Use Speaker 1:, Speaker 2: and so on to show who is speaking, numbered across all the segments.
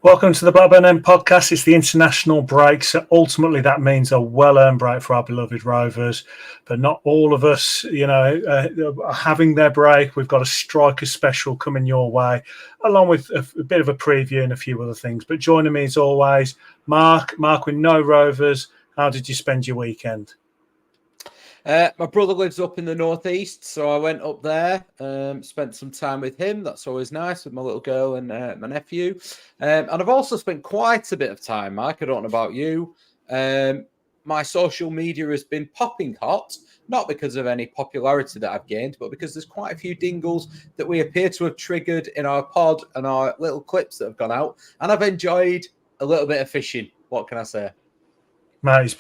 Speaker 1: Welcome to the Blackburn podcast. It's the international break, so ultimately that means a well-earned break for our beloved Rovers. But not all of us, are having their break. We've got a striker special coming your way, along with a bit of a preview and a few other things. But joining me as always, Mark. Mark, with no Rovers, how did you spend your weekend?
Speaker 2: My brother lives up in the northeast, so I went up there, spent some time with him. That's always nice with my little girl and my nephew. And I've also spent quite a bit of time, Mike. I don't know about you. My social media has been popping hot, not because of any popularity that I've gained, but because there's quite a few dingles that we appear to have triggered in our pod and our little clips that have gone out. And I've enjoyed a little bit of fishing. What can I say?
Speaker 1: Mate,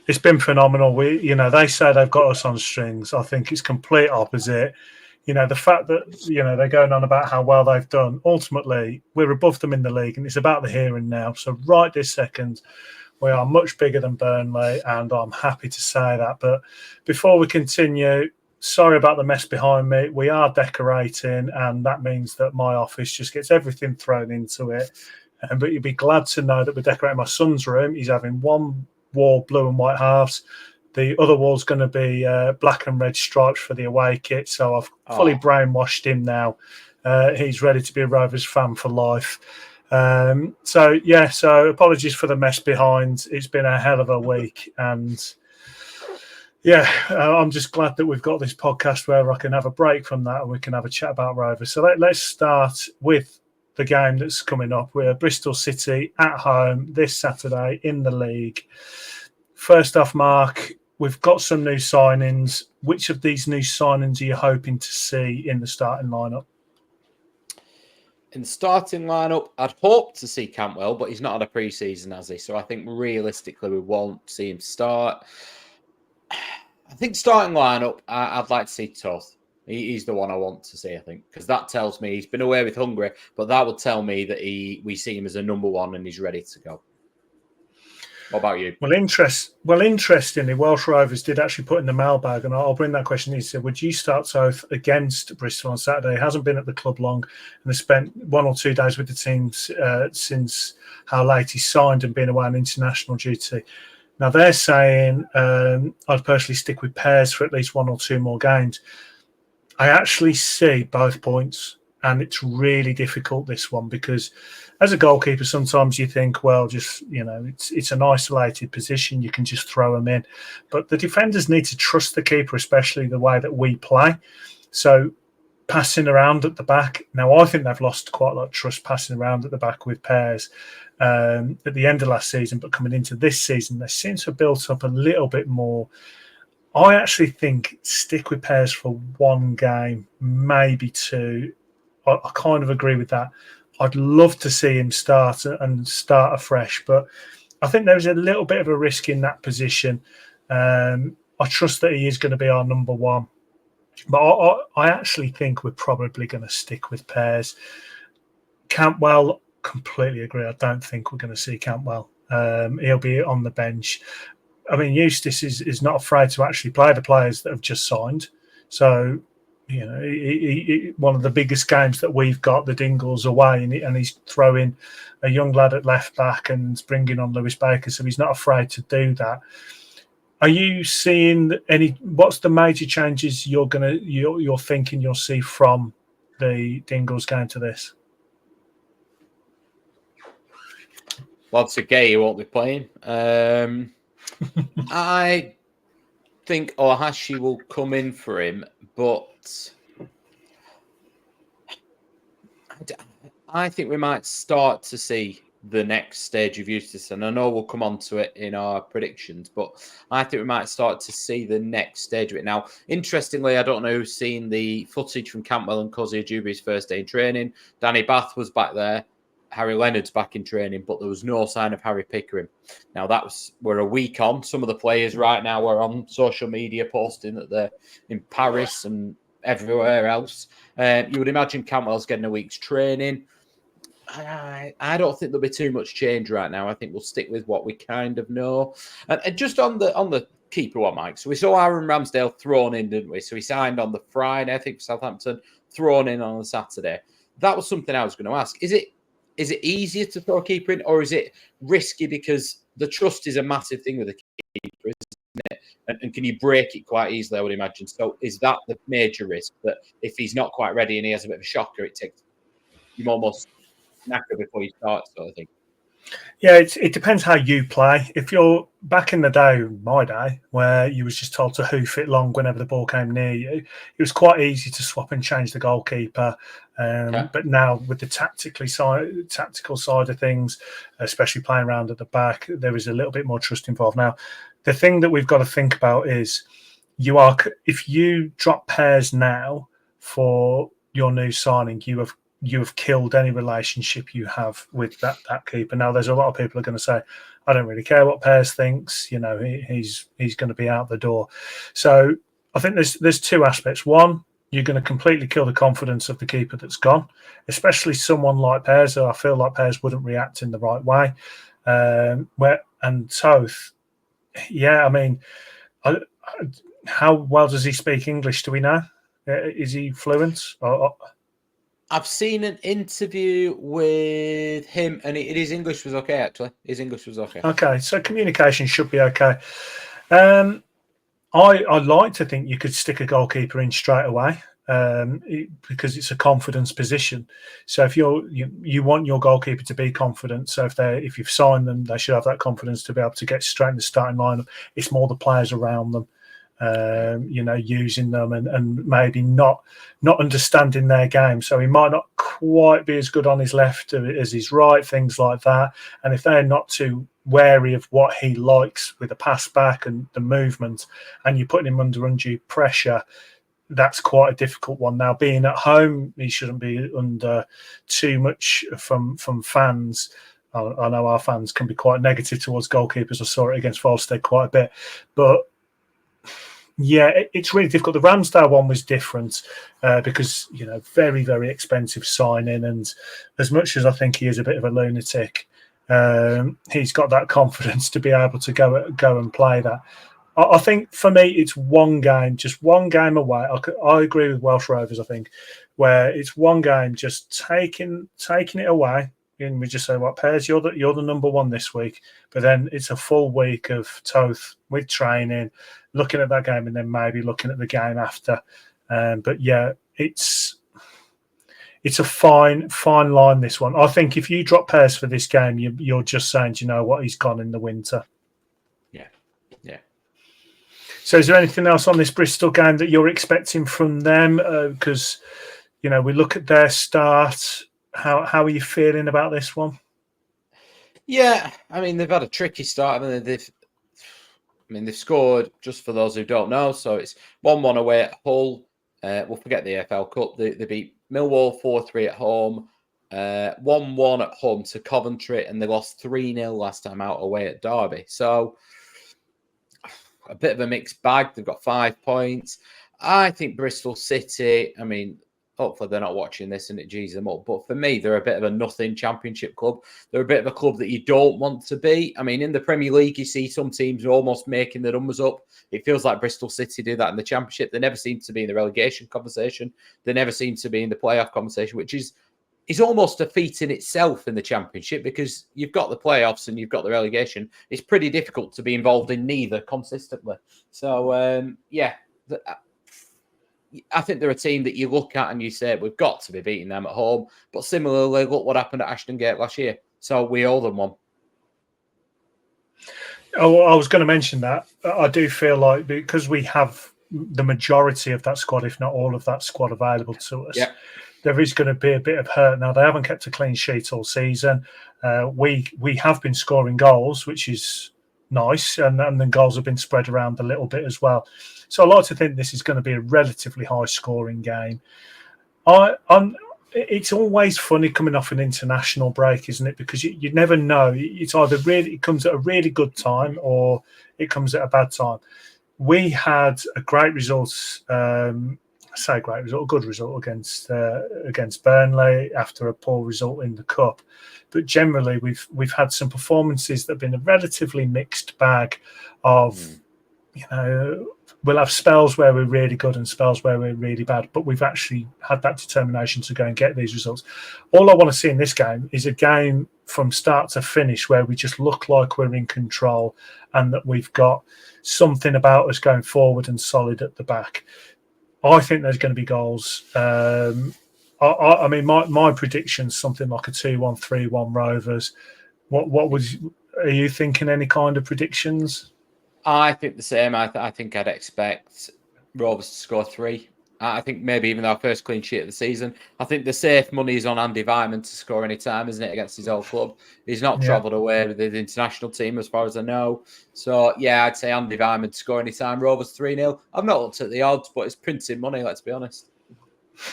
Speaker 1: it's been phenomenal. They say they've got us on strings. I think it's complete opposite. The fact that they're going on about how well they've done. Ultimately, we're above them in the league, and it's about the here and now. So right this second, we are much bigger than Burnley, and I'm happy to say that. But before we continue, sorry about the mess behind me. We are decorating, and that means that my office just gets everything thrown into it. But you'd be glad to know that we're decorating my son's room. He's having one wall blue and white halves. The other wall's going to be black and red stripes for the away kit. So I've fully brainwashed him now. He's ready to be a Rovers fan for life. So apologies for the mess behind. It's been a hell of a week. And I'm just glad that we've got this podcast where I can have a break from that and we can have a chat about Rovers. So let's start with the game that's coming up. We're Bristol City at home this Saturday in the league. First off, Mark, we've got some new signings. Which of these new signings are you hoping to see in the starting lineup?
Speaker 2: In the starting lineup, I'd hope to see Cantwell, but he's not had a pre-season, has he? So I think realistically we won't see him start. I think starting lineup, I'd like to see Toth. He's the one I want to see, I think, because that tells me he's been away with Hungary, but that would tell me that we see him as a number one and he's ready to go. What about you?
Speaker 1: Well, interestingly, Welsh Rovers did actually put in the mailbag, and I'll bring that question. He said, would you start Toth against Bristol on Saturday? He hasn't been at the club long and has spent 1 or 2 days with the team since how late he signed and been away on international duty. Now, they're saying I'd personally stick with Pears for at least 1 or 2 more games. I actually see both points, and it's really difficult, this one, because as a goalkeeper, sometimes you think, well, just, it's an isolated position. You can just throw them in. But the defenders need to trust the keeper, especially the way that we play. So passing around at the back. Now, I think they've lost quite a lot of trust passing around at the back with Pears at the end of last season, but coming into this season, they seem to have built up a little bit more. I actually think stick with Pears for 1 game, maybe 2. I kind of agree with that. I'd love to see him start afresh, but I think there's a little bit of a risk in that position. I trust that he is going to be our number one, but I actually think we're probably going to stick with Pears. Cantwell, completely agree. I don't think we're going to see Cantwell. He'll be on the bench. I mean, Eustace is not afraid to actually play the players that have just signed. So, one of the biggest games that we've got, the Dingles away, and he's throwing a young lad at left back and bringing on Lewis Baker. So he's not afraid to do that. Are you seeing what's the major changes you're thinking you'll see from the Dingles game to this?
Speaker 2: Well, it's okay, he won't be playing. I think Ohashi will come in for him, but I think we might start to see the next stage of Eustace, and I know we'll come on to it in our predictions, but I think we might start to see the next stage of it. Now, interestingly, I don't know who's seen the footage from Cantwell and Kozia Juby's first day in training. Danny Bath was back there. Harry Leonard's back in training, but there was no sign of Harry Pickering. Now, we're a week on. Some of the players right now are on social media posting that they're in Paris and everywhere else. You would imagine Cantwell's getting a week's training. I don't think there'll be too much change right now. I think we'll stick with what we kind of know. And just on the keeper one, Mike. So we saw Aaron Ramsdale thrown in, didn't we? So he signed on the Friday, I think, for Southampton, thrown in on the Saturday. That was something I was going to ask. Is it is it easier to throw a keeper in, or is it risky because the trust is a massive thing with a keeper, isn't it? And can you break it quite easily, I would imagine. So is that the major risk, that if he's not quite ready and he has a bit of a shocker, it takes him almost knackered before you start, sort of thing?
Speaker 1: Yeah, it depends how you play. If you're back in the day, my day, where you was just told to hoof it long whenever the ball came near you, it was quite easy to swap and change the goalkeeper.
Speaker 2: Okay.
Speaker 1: But now with the tactical side of things, especially playing around at the back, there is a little bit more trust involved. Now, the thing that we've got to think about is if you drop pairs now for your new signing, you have killed any relationship you have with that keeper. Now, there's a lot of people are going to say, I don't really care what Pears thinks. You know, he's going to be out the door. So I think there's two aspects. One, you're going to completely kill the confidence of the keeper that's gone, especially someone like Pears. I feel like Pears wouldn't react in the right way. And Toth, yeah, I mean, how well does he speak English? Do we know? Is he fluent?
Speaker 2: I've seen an interview with him, and his English was okay, actually. His English was okay.
Speaker 1: Okay, so communication should be okay. I like to think you could stick a goalkeeper in straight away because it's a confidence position. So if you want your goalkeeper to be confident, so if you've signed them, they should have that confidence to be able to get straight in the starting lineup. It's more the players around them. Using them and maybe not understanding their game. So he might not quite be as good on his left as his right, things like that. And if they're not too wary of what he likes with the pass back and the movement, and you're putting him under undue pressure, that's quite a difficult one. Now, being at home, he shouldn't be under too much from fans. I know our fans can be quite negative towards goalkeepers. I saw it against Volstead quite a bit. But yeah, it's really difficult. The Ramsdale one was different because, very, very expensive signing. And as much as I think he is a bit of a lunatic, he's got that confidence to be able to go and play that. I think for me, it's just one game away. I agree with Welsh Rovers, I think, where it's one game, just taking it away. And we just say, "What Pears? You're the number one this week." But then it's a full week of Toth with training, looking at that game, and then maybe looking at the game after. But yeah, it's a fine line, this one. I think if you drop Pears for this game, you're just saying, "Do you know what? He's gone in the winter."
Speaker 2: Yeah.
Speaker 1: So, is there anything else on this Bristol game that you're expecting from them? Because we look at their start. How are you feeling about this one?
Speaker 2: Yeah, I mean, they've had a tricky start. They've scored, just for those who don't know. So it's 1-1 away at Hull. We'll forget the EFL Cup. They beat Millwall 4-3 at home. 1-1 at home to Coventry, and they lost 3-0 last time out away at Derby. So a bit of a mixed bag. They've got 5 points. I think Bristol City, hopefully they're not watching this and it G's them up. But for me, they're a bit of a nothing championship club. They're a bit of a club that you don't want to be. In the Premier League, you see some teams are almost making the numbers up. It feels like Bristol City do that in the championship. They never seem to be in the relegation conversation. They never seem to be in the playoff conversation, which is almost a feat in itself in the championship, because you've got the playoffs and you've got the relegation. It's pretty difficult to be involved in neither consistently. So, I think they're a team that you look at and you say, we've got to be beating them at home. But similarly, look what happened at Ashton Gate last year. So we owe them one.
Speaker 1: Oh, I was going to mention that. I do feel like because we have the majority of that squad, if not all of that squad, available to us, there is going to be a bit of hurt. Now, they haven't kept a clean sheet all season. We have been scoring goals, which is nice, and then goals have been spread around a little bit as well. So I like to think this is going to be a relatively high-scoring game. It's always funny coming off an international break, isn't it? Because you never know. It's either it comes at a really good time or it comes at a bad time. We had a great result. A good result against Burnley after a poor result in the cup. But generally, we've had some performances that have been a relatively mixed bag of, we'll have spells where we're really good and spells where we're really bad, but we've actually had that determination to go and get these results. All I want to see in this game is a game from start to finish where we just look like we're in control and that we've got something about us going forward and solid at the back. I think there's going to be goals. I mean, my prediction's something like a 2-1, 3-1 Rovers. Are you thinking any kind of predictions?
Speaker 2: I think the same. I think I'd expect Rovers to score 3. I think maybe even our first clean sheet of the season. I think the safe money is on Andy Weimann to score any time, isn't it, against his old club? He's not travelled away with the international team as far as I know. So, yeah, I'd say Andy Weimann to score any time. Rovers 3-0. I've not looked at the odds, but it's printing money, let's be honest.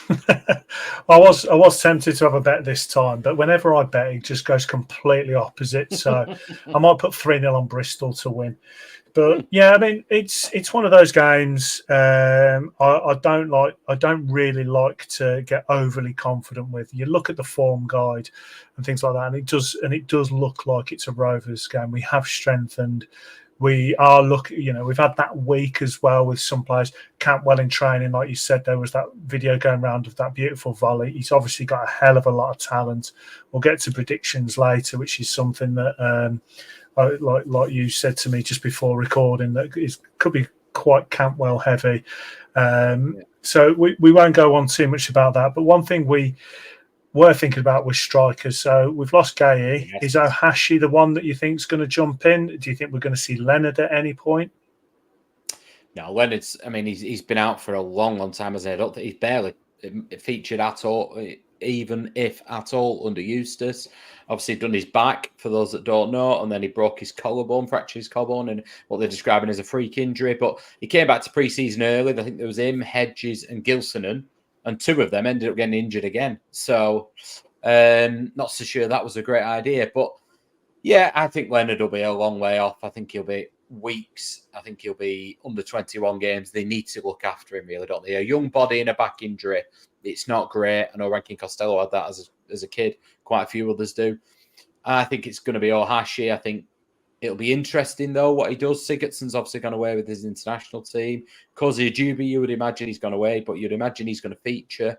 Speaker 1: I was tempted to have a bet this time, but whenever I bet, it just goes completely opposite. So I might put 3-0 on Bristol to win. But yeah, I mean, it's one of those games. I don't really like to get overly confident with. You look at the form guide and things like that, and it does look like it's a Rovers game. We have strengthened. We are we've had that week as well with some players. Cantwell in training, like you said, there was that video going around of that beautiful volley. He's obviously got a hell of a lot of talent. We'll get to predictions later, which is something that, like you said to me just before recording, that could be quite Cantwell heavy. So we won't go on too much about that. But one thing we were thinking about with strikers. So we've lost Gay. Yes. Is Ohashi the one that you think is going to jump in? Do you think we're going to see Leonard at any point?
Speaker 2: No, Leonard's, I mean, he's been out for a long, long time, as I don't think he's barely featured at all, even if at all, under Eustace. Obviously done his back, for those that don't know, and then he broke his collarbone, fractured his collarbone, and what they're describing as a freak injury. But he came back to pre-season early. I think there was him, Hedges, and Gilsonen, and 2 of them ended up getting injured again. So, not so sure that was a great idea. But yeah, I think Leonard will be a long way off. I think he'll be weeks. I think he'll be under 21 games. They need to look after him, really, don't they? A young body and a back injury, it's not great. I know Rankin Costello had that as a kid. Quite a few others do. I think it's going to be Ohashi. I think it'll be interesting, though, what he does. Sigurdsson's obviously gone away with his international team. Kozi Ajubi, you would imagine he's gone away, but you'd imagine he's going to feature.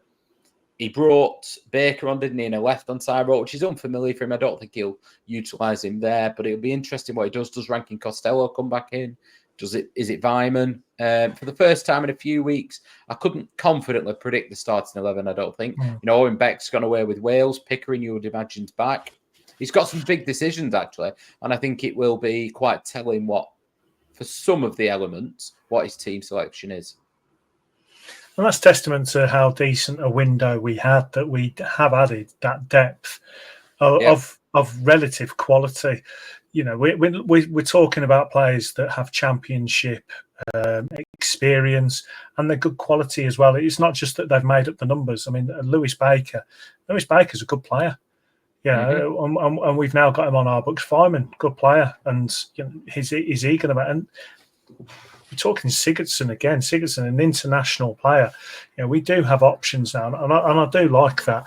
Speaker 2: He brought Baker on, didn't he, in a left-hand side role, which is unfamiliar for him. I don't think he'll utilise him there, but it'll be interesting what he does. Does Rankin Costello come back in? Is it Weimann? For the first time in a few weeks, I couldn't confidently predict the starting 11, I don't think. Owen Beck's gone away with Wales. Pickering, you would imagine, is back. He's got some big decisions, actually, and I think it will be quite telling for some of the elements, what his team selection is.
Speaker 1: And that's testament to how decent a window we had, that we have added that depth of relative quality. We're talking about players that have championship experience, and they're good quality as well. It's not just that they've made up the numbers. I mean, Lewis Baker's a good player. And we've now got him on our books. Fireman, good player, and is he going to? And we're talking Sigurdsson again. Sigurdsson, an international player. We do have options now, and I do like that.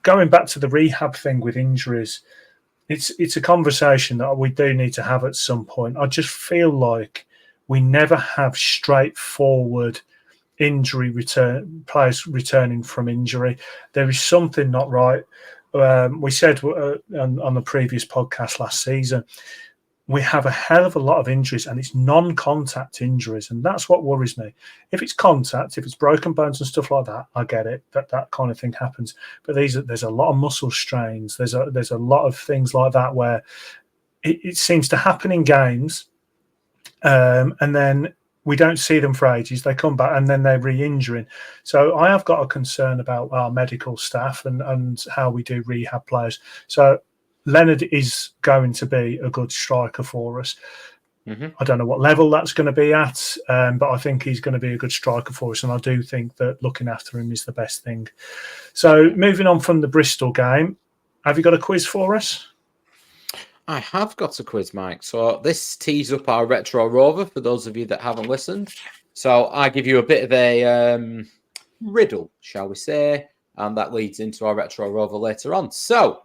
Speaker 1: Going back to the rehab thing with injuries, it's a conversation that we do need to have at some point. I just feel like we never have straightforward players returning from injury. There is something not right. We said on the previous podcast last season, we have a hell of a lot of injuries, and it's non-contact injuries, and that's what worries me. If it's contact, if it's broken bones and stuff like that, I get it, that kind of thing happens. But there's a lot of muscle strains. There's a lot of things like that where it seems to happen in games, and then we don't see them for ages. They come back and then they're re-injuring. So I have got a concern about our medical staff and how we do rehab players. So Leonard is going to be a good striker for us. I don't know what level that's going to be at, but I think he's going to be a good striker for us. And I do think that looking after him is the best thing. So moving on from the Bristol game, have you got a quiz for us?
Speaker 2: I have got a quiz, Mike. So this tees up our retro rover for those of you that haven't listened. So I give you a bit of a riddle, shall we say, and that leads into our retro rover later on. So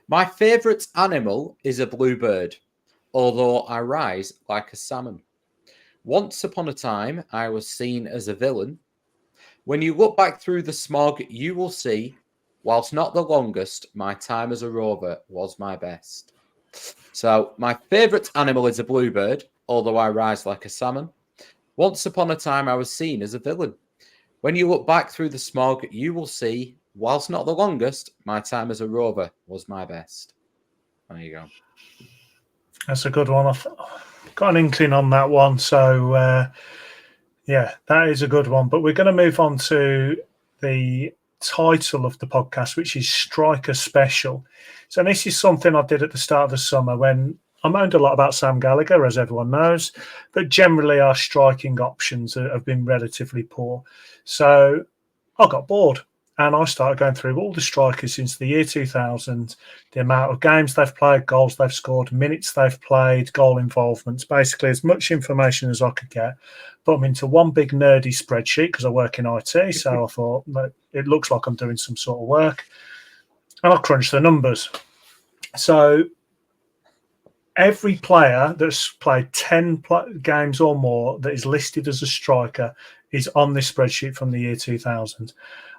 Speaker 2: my favourite animal is a bluebird, although I rise like a salmon. Once upon a time, I was seen as a villain. When you look back through the smog, you will see, whilst not the longest, my time as a rover was my best. So, my favourite animal is a bluebird, although I rise like a salmon. Once upon a time, I was seen as a villain. When you look back through the smog, you will see, whilst not the longest, my time as a rover was my best. There you go.
Speaker 1: That's a good one. I've got an inkling on that one. So, yeah, that is a good one. But we're going to move on to the title of the podcast, which is Striker Special. So this is something I did at the start of the summer when I moaned a lot about Sam Gallagher, as everyone knows, but generally our striking options have been relatively poor. So I got bored and I started going through all the strikers since the year 2000, the amount of games they've played, goals they've scored, minutes they've played, goal involvements, basically as much information as I could get, put them into one big nerdy spreadsheet because I work in IT. So I thought, it looks like I'm doing some sort of work. And I crunched the numbers. So every player that's played 10 games or more that is listed as a striker is on this spreadsheet from the year 2000.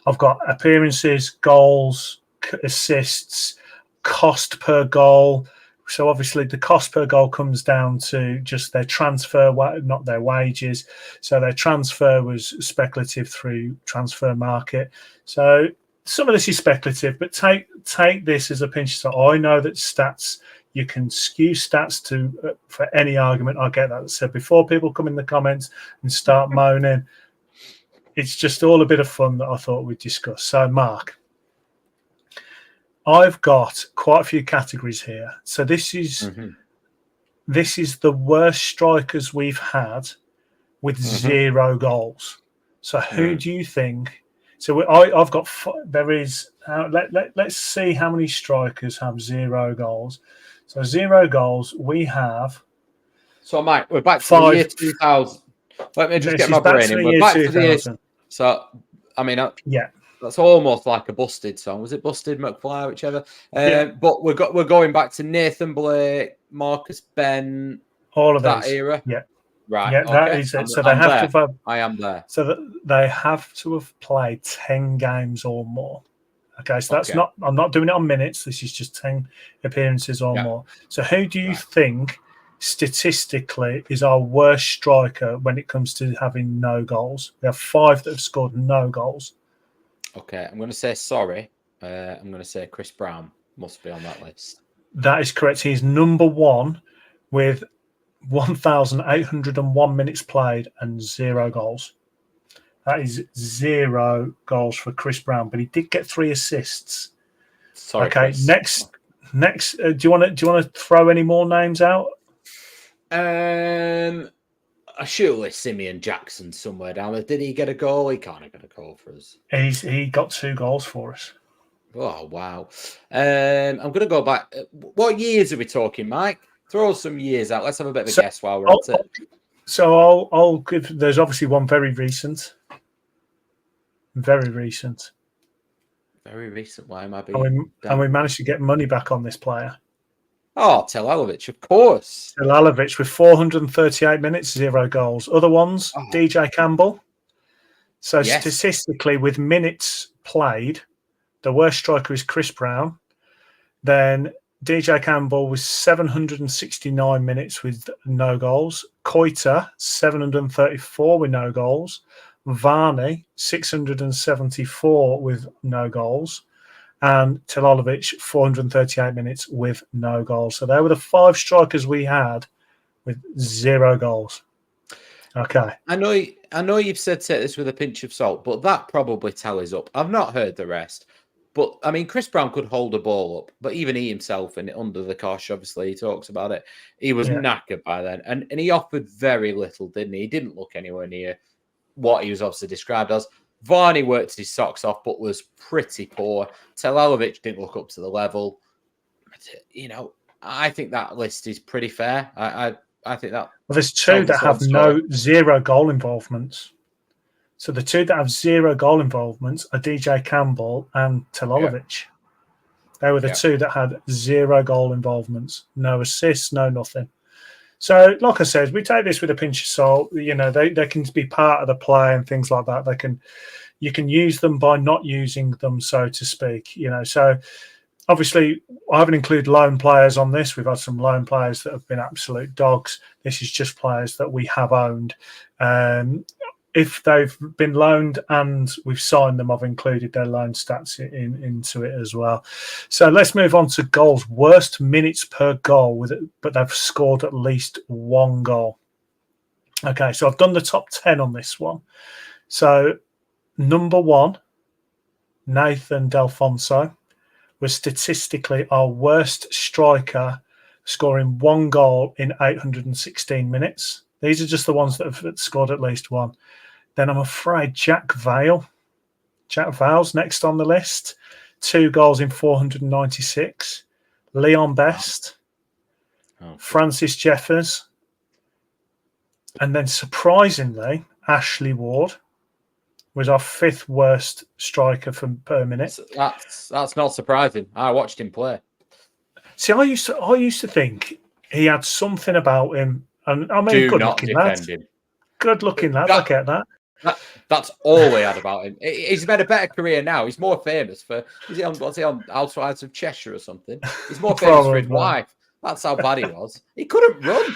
Speaker 1: I've got appearances, goals, assists, cost per goal. So obviously the cost per goal comes down to just their transfer, not their wages. So their transfer was speculative through transfer market. So some of this is speculative, but take this as a pinch of salt. I know that stats, you can skew stats to for any argument. I get that. So before people come in the comments and start moaning, it's just all a bit of fun that I thought we'd discuss. So, Mark, I've got quite a few categories here. So this is the worst strikers we've had with 0 goals. So who do you think? So I've got there is. Let's see how many strikers have 0 goals. So 0 goals we have.
Speaker 2: So Mike, we're back to the year 2000. Let me just get my brain in. We're back to the year. So I mean,
Speaker 1: yeah.
Speaker 2: That's almost like a Busted song. Was it Busted, McFly, whichever? But we're going back to Nathan Blake, Marcus Ben,
Speaker 1: all of
Speaker 2: that
Speaker 1: these.
Speaker 2: era.
Speaker 1: Yeah,
Speaker 2: right.
Speaker 1: Yeah,
Speaker 2: okay.
Speaker 1: that is it. So they have to have.
Speaker 2: I am there.
Speaker 1: So that they have to have played 10 games or more. Okay, so that's not. I'm not doing it on minutes. This is just 10 appearances or more. So who do you think statistically is our worst striker when it comes to having no goals? We have 5 that have scored no goals.
Speaker 2: Okay, I'm going to say sorry. I'm going to say Chris Brown must be on that list.
Speaker 1: That is correct. He's number 1 with 1,801 minutes played and 0 goals. That is 0 goals for Chris Brown, but he did get 3 assists.
Speaker 2: Sorry,
Speaker 1: okay,
Speaker 2: Chris.
Speaker 1: Next. Do you want to throw any more names out?
Speaker 2: Surely Simeon Jackson somewhere down there. Did he get a goal? He can't have got a goal for us.
Speaker 1: He got 2 goals for us.
Speaker 2: Oh, wow. I'm going to go back. What years are we talking, Mike? Throw some years out. Let's have a bit of a guess while we're at it.
Speaker 1: So I'll give. There's obviously one very recent. Very recent.
Speaker 2: Very recent. Why am I being?
Speaker 1: And we managed to get money back on this player.
Speaker 2: Oh, Telalovic, of course.
Speaker 1: Telalovic with 438 minutes, 0 goals. Other ones, DJ Campbell. So statistically, with minutes played, the worst striker is Chris Brown. Then DJ Campbell was 769 minutes with no goals. Koita, 734 with no goals. Varney, 674 with no goals. And Telalovic, 438 minutes with no goals. So they were the 5 strikers we had with 0 goals. Okay.
Speaker 2: I know you've said take this with a pinch of salt, but that probably tallies up. I've not heard the rest. But, I mean, Chris Brown could hold a ball up, but even he himself, and under the cosh, obviously, he talks about it, he was knackered by then. And he offered very little, didn't he? He didn't look anywhere near what he was obviously described as. Varney worked his socks off, but was pretty poor. Telalovic didn't look up to the level. You know, I think that list is pretty fair. I think that...
Speaker 1: Well, there's 2 that have 0 goal involvements. So the 2 that have 0 goal involvements are DJ Campbell and Telalovic. They were the 2 that had 0 goal involvements. No assists, no nothing. So, like I said, we take this with a pinch of salt. You know, they can be part of the play and things like that. You can use them by not using them, so to speak. You know, so obviously I haven't included loan players on this. We've had some loan players that have been absolute dogs. This is just players that we have owned. If they've been loaned and we've signed them, I've included their loan stats into it as well. So let's move on to goals. Worst minutes per goal, but they've scored at least one goal. Okay, so I've done the top 10 on this one. So number 1, Nathan Delfonso, was statistically our worst striker, scoring one goal in 816 minutes. These are just the ones that have scored at least one. Then I'm afraid Jack Vale. Jack Vale's next on the list. 2 goals in 496. Leon Best. Francis Jeffers. And then surprisingly, Ashley Ward was our 5th worst striker per minute.
Speaker 2: That's not surprising. I watched him play.
Speaker 1: See, I used to think he had something about him. And I mean, good looking lad. Good looking lad, I get that.
Speaker 2: That's all he had about him. He's made a better career now. He's more famous for what's he on Outsides of Cheshire or something? He's more famous for his wife. That's how bad he was. He couldn't run.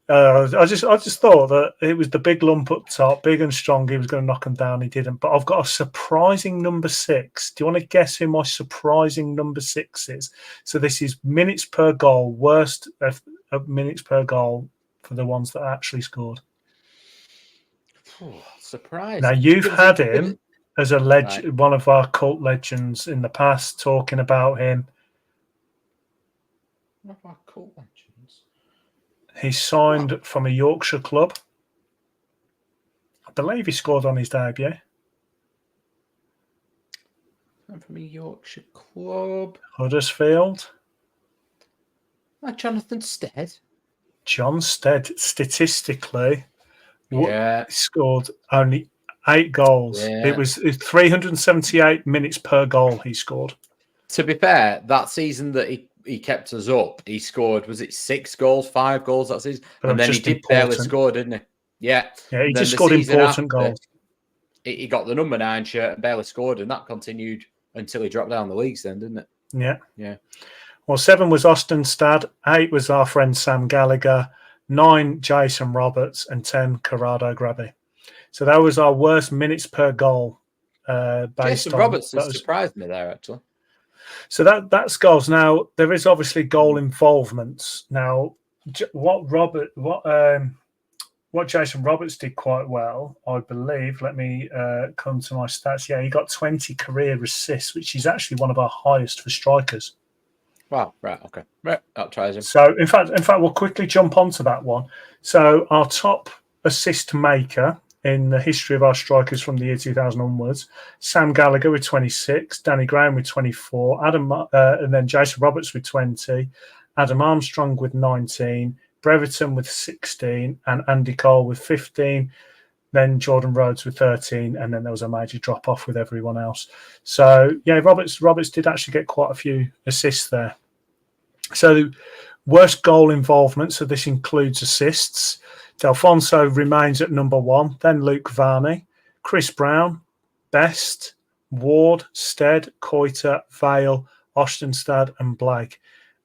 Speaker 1: I just thought that it was the big lump up top, big and strong. He was going to knock him down. He didn't. But I've got a surprising number 6. Do you want to guess who my surprising number 6 is? So this is minutes per goal, worst minutes per goal for the ones that actually scored.
Speaker 2: Surprise!
Speaker 1: Now you've had him as a legend, right. One of our cult legends in the past, talking about him.
Speaker 2: One of our cult legends.
Speaker 1: He signed from a Yorkshire club. I believe he scored on his debut.
Speaker 2: From a Yorkshire club.
Speaker 1: Huddersfield.
Speaker 2: Jonathan Stead.
Speaker 1: John Stead, statistically, scored only 8 goals. Yeah. It was 378 minutes per goal he scored.
Speaker 2: To be fair, that season that he kept us up, he scored, was it 6 goals, 5 goals that season? But and then he did barely score, didn't he? Yeah.
Speaker 1: Yeah, he just scored important goals.
Speaker 2: He got the number 9 shirt and barely scored, and that continued until he dropped down the leagues then, didn't it?
Speaker 1: Yeah.
Speaker 2: Yeah.
Speaker 1: Well, 7 was Austin Stad, 8 was our friend Sam Gallagher, 9 Jason Roberts, and 10 Corrado Grabby. So that was our worst minutes per goal.
Speaker 2: Jason Roberts has surprised me there, actually.
Speaker 1: So that's goals. Now there is obviously goal involvements. Now, what Jason Roberts did quite well, I believe. Let me come to my stats. Yeah, he got 20 career assists, which is actually one of our highest for strikers.
Speaker 2: Wow, right, okay. Right, that tries him.
Speaker 1: So, in fact, we'll quickly jump onto that one. So, our top assist maker in the history of our strikers from the year 2000 onwards, Sam Gallagher with 26, Danny Graham with 24, and then Jason Roberts with 20, Adam Armstrong with 19, Brereton with 16, and Andy Cole with 15. Then Jordan Rhodes with 13, and then there was a major drop-off with everyone else. So, yeah, Roberts did actually get quite a few assists there. So, worst goal involvement, so this includes assists. Delfonso remains at number 1, then Luke Varney, Chris Brown, Best, Ward, Stead, Coiter, Vale, Ostenstad, and Blake.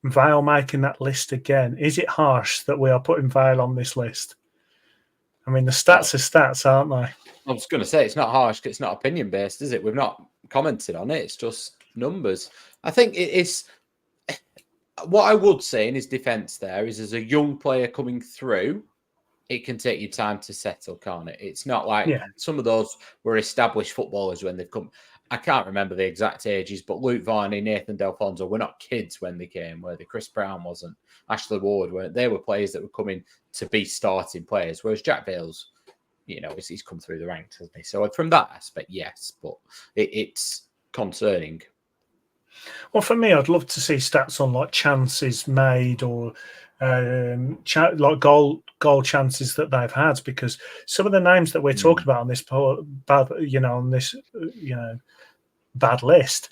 Speaker 1: Vale making that list again. Is it harsh that we are putting Vale on this list? I mean, the stats are stats, aren't they?
Speaker 2: I was going to say, it's not harsh, it's not opinion-based, is it? We've not commented on it. It's just numbers. I think it's... What I would say in his defence there is, as a young player coming through, it can take you time to settle, can't it? It's not like some of those were established footballers when they've come. I can't remember the exact ages, but Luke Varney, Nathan Delfonso were not kids when they came, were they? Chris Brown wasn't. Ashley Ward weren't. They were players that were coming to be starting players, whereas Jack Vale's, he's come through the ranks, hasn't he? So from that aspect, yes, but it's concerning.
Speaker 1: Well, for me, I'd love to see stats on like chances made or like goal chances that they've had, because some of the names that we're talking about on this bad list,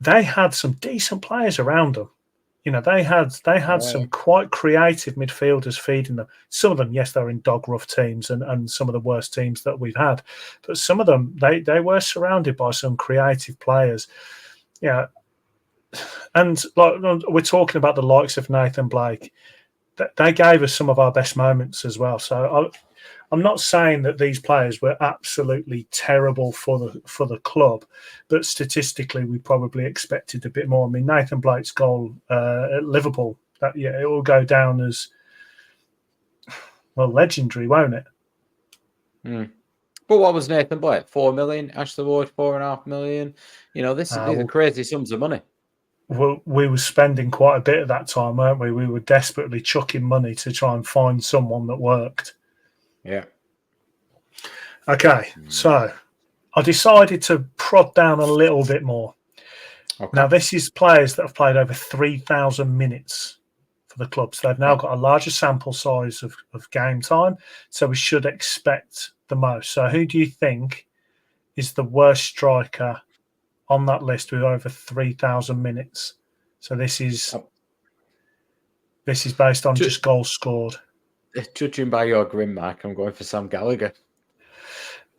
Speaker 1: they had some decent players around them. they had
Speaker 2: Yeah.
Speaker 1: some quite creative midfielders feeding them. Some of them, yes, they're in dog rough teams and some of the worst teams that we've had, but some of them they were surrounded by some creative players. Yeah, and like we're talking about the likes of Nathan Blake, they gave us some of our best moments as well. So I'm not saying that these players were absolutely terrible for the club, but statistically, we probably expected a bit more. I mean, Nathan Blake's goal at Liverpool, it will go down as legendary, won't it?
Speaker 2: Mm. But what was Nathan Blake? 4 million. Ashley Ward, 4.5 million. These are crazy sums of money.
Speaker 1: We were spending quite a bit at that time, weren't we? We were desperately chucking money to try and find someone that worked.
Speaker 2: Yeah.
Speaker 1: Okay, so I decided to prod down a little bit more.
Speaker 2: Okay.
Speaker 1: Now, this is players that have played over 3,000 minutes for the club. So they've now got a larger sample size of game time. So we should expect the most. So who do you think is the worst striker on that list with over 3,000 minutes? So this is based on just goals scored.
Speaker 2: Judging by your grin, Mike, I'm going for Sam Gallagher.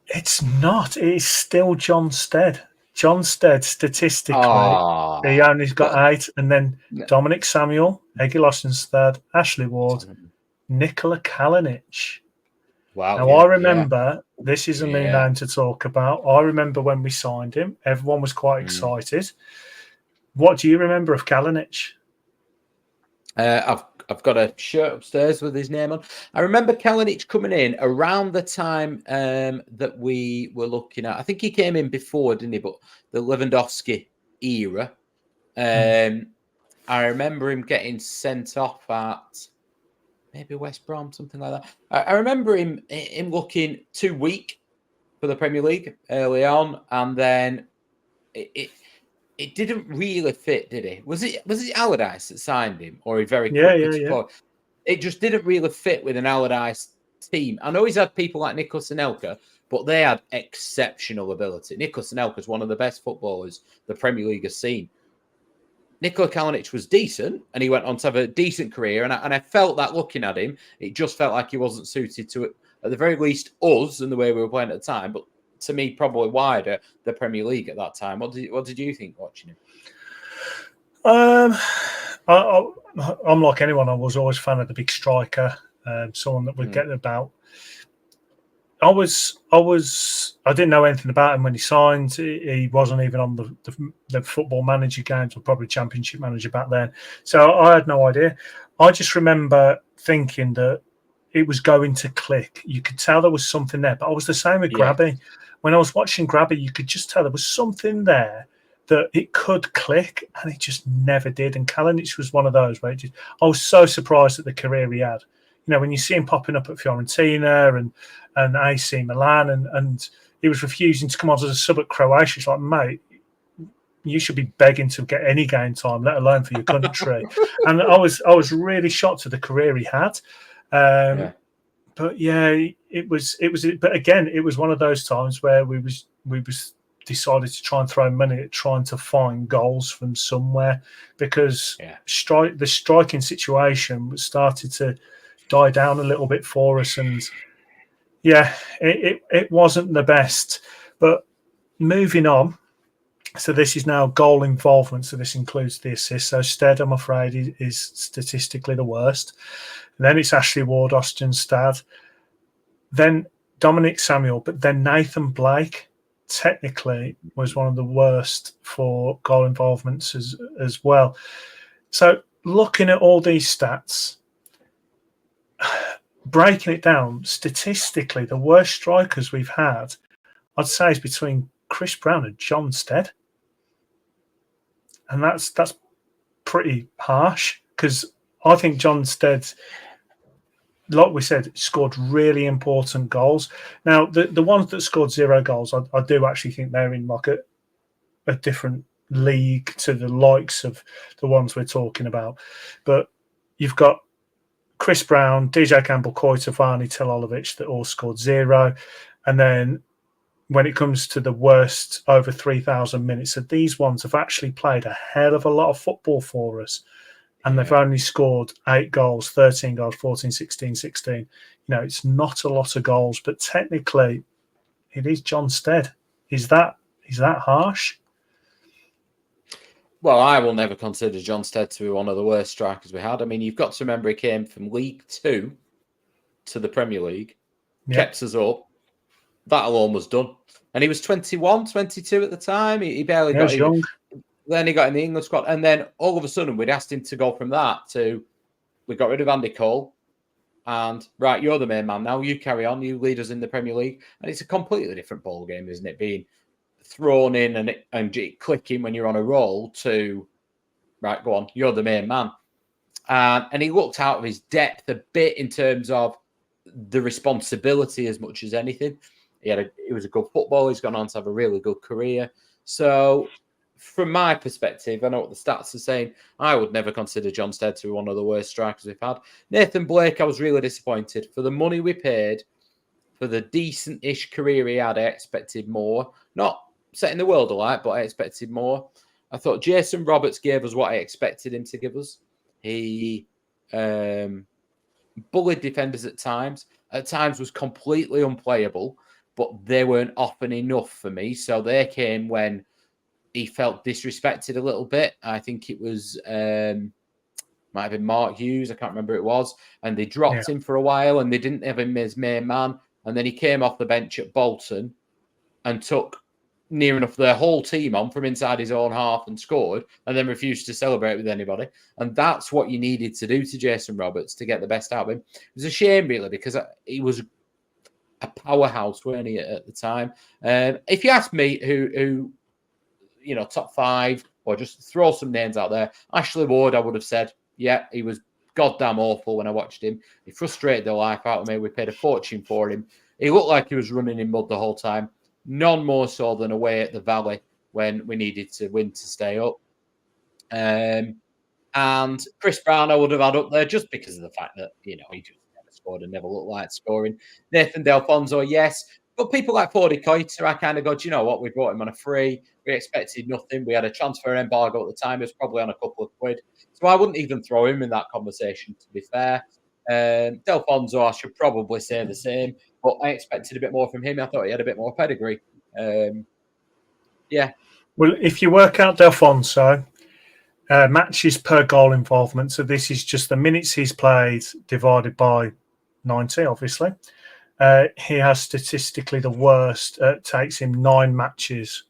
Speaker 1: It's not. It's still John Stead. John Stead, statistically, he only got 8. And then Dominic Samuel, Eggy Lossenstad, Ashley Ward, Nikola Kalinic.
Speaker 2: Wow.
Speaker 1: Now, I remember, this is a new name to talk about. I remember when we signed him, everyone was quite excited. What do you remember of Kalinic?
Speaker 2: I've got a shirt upstairs with his name on. I remember Kalinic coming in around the time that we were looking at. I think he came in before, didn't he? But the Lewandowski era. I remember him getting sent off at maybe West Brom, something like that. I remember him looking too weak for the Premier League early on, and then it didn't really fit, did it? Was it Allardyce that signed him, or he very quickly took over? It just didn't really fit with an Allardyce team. I know he's had people like Nicolas Anelka, but they had exceptional ability. Nicolas Anelka is one of the best footballers the Premier League has seen. Nikola Kalinic was decent, and he went on to have a decent career. And I felt that looking at him, it just felt like he wasn't suited to it. At the very least, us and the way we were playing at the time, but to me, probably wider the Premier League at that time. What did you think watching him?
Speaker 1: I'm like anyone. I was always a fan of the big striker, someone that would get about. I didn't know anything about him when he signed. He wasn't even on the Football Manager games, or probably Championship Manager back then. So I had no idea. I just remember thinking that it was going to click. You could tell there was something there. But I was the same with Grabby. When I was watching Grabby, you could just tell there was something there that it could click, and it just never did. And Kalinic was one of those where I was so surprised at the career he had. When you see him popping up at Fiorentina and AC Milan, and he was refusing to come on as a sub at Croatia. It's like, mate, you should be begging to get any game time, let alone for your country. And I was really shocked at the career he had. But it was. But again, it was one of those times where we decided to try and throw money at trying to find goals from somewhere, because the striking situation started to die down a little bit for us, and it wasn't the best. But moving on, so this is now goal involvement, so this includes the assist. So Stead, I'm afraid, is statistically the worst. And then it's Ashley Ward, Austin Stead, then Dominic Samuel, but then Nathan Blake technically was one of the worst for goal involvements as well. So looking at all these stats, breaking it down statistically, the worst strikers we've had, I'd say, is between Chris Brown and John Stead, and that's pretty harsh, because I think John Stead, like we said, scored really important goals. Now, the ones that scored 0 goals, I do actually think they're in like a different league to the likes of the ones we're talking about. But you've got Chris Brown, DJ Campbell, Koita, Varney, Telolovic that all scored 0. And then when it comes to the worst over 3,000 minutes, so these ones have actually played a hell of a lot of football for us. and they've only scored 8 goals, 13 goals, 14, 16, 16. It's not a lot of goals, but technically it is John Stead. Is that harsh?
Speaker 2: Well, I will never consider John Stead to be one of the worst strikers we had. I mean, you've got to remember he came from League 2 to the Premier League, kept us up. That alone was done. And he was 21, 22 at the time. He barely got
Speaker 1: young.
Speaker 2: Then he got in the England squad. And then all of a sudden, we'd asked him to go from that to we got rid of Andy Cole. And, right, you're the main man now. You carry on. You lead us in the Premier League. And it's a completely different ball game, isn't it? Being thrown in and it clicking when you're on a roll to, right, go on. You're the main man. And he looked out of his depth a bit in terms of the responsibility as much as anything. He was a good footballer. He's gone on to have a really good career. So, from my perspective, I know what the stats are saying. I would never consider John Stead to be one of the worst strikers we've had. Nathan Blake, I was really disappointed. For the money we paid, for the decent-ish career he had, I expected more. Not setting the world alight, but I expected more. I thought Jason Roberts gave us what I expected him to give us. He bullied defenders at times was completely unplayable, but they weren't often enough for me. So they came when he felt disrespected a little bit. I think it was might have been Mark Hughes, I can't remember who it was, and they dropped him for a while and they didn't have him as main man. And then he came off the bench at Bolton and took near enough their whole team on from inside his own half and scored, and then refused to celebrate with anybody. And that's what you needed to do to Jason Roberts to get the best out of him. It was a shame, really, because he was a powerhouse, weren't he, at the time? If you ask me who top 5, or just throw some names out there, Ashley Ward, I would have said, yeah, he was goddamn awful when I watched him. He frustrated the life out of me. We paid a fortune for him. He looked like he was running in mud the whole time. None more so than away at the Valley when we needed to win to stay up. And Chris Brown I would have had up there just because of the fact that, he just never scored and never looked like scoring. Nathan Delfonso, yes. But people like Fordy Coiter, I kind of go, do you know what? We brought him on a free. We expected nothing. We had a transfer embargo at the time. It was probably on a couple of quid. So I wouldn't even throw him in that conversation, to be fair. Delfonso, I should probably say the same. But I expected a bit more from him. I thought he had a bit more pedigree. Yeah.
Speaker 1: Well, if you work out Delfonso, matches per goal involvement, so this is just the minutes he's played divided by 90, obviously. He has statistically the worst. It takes him 9 matches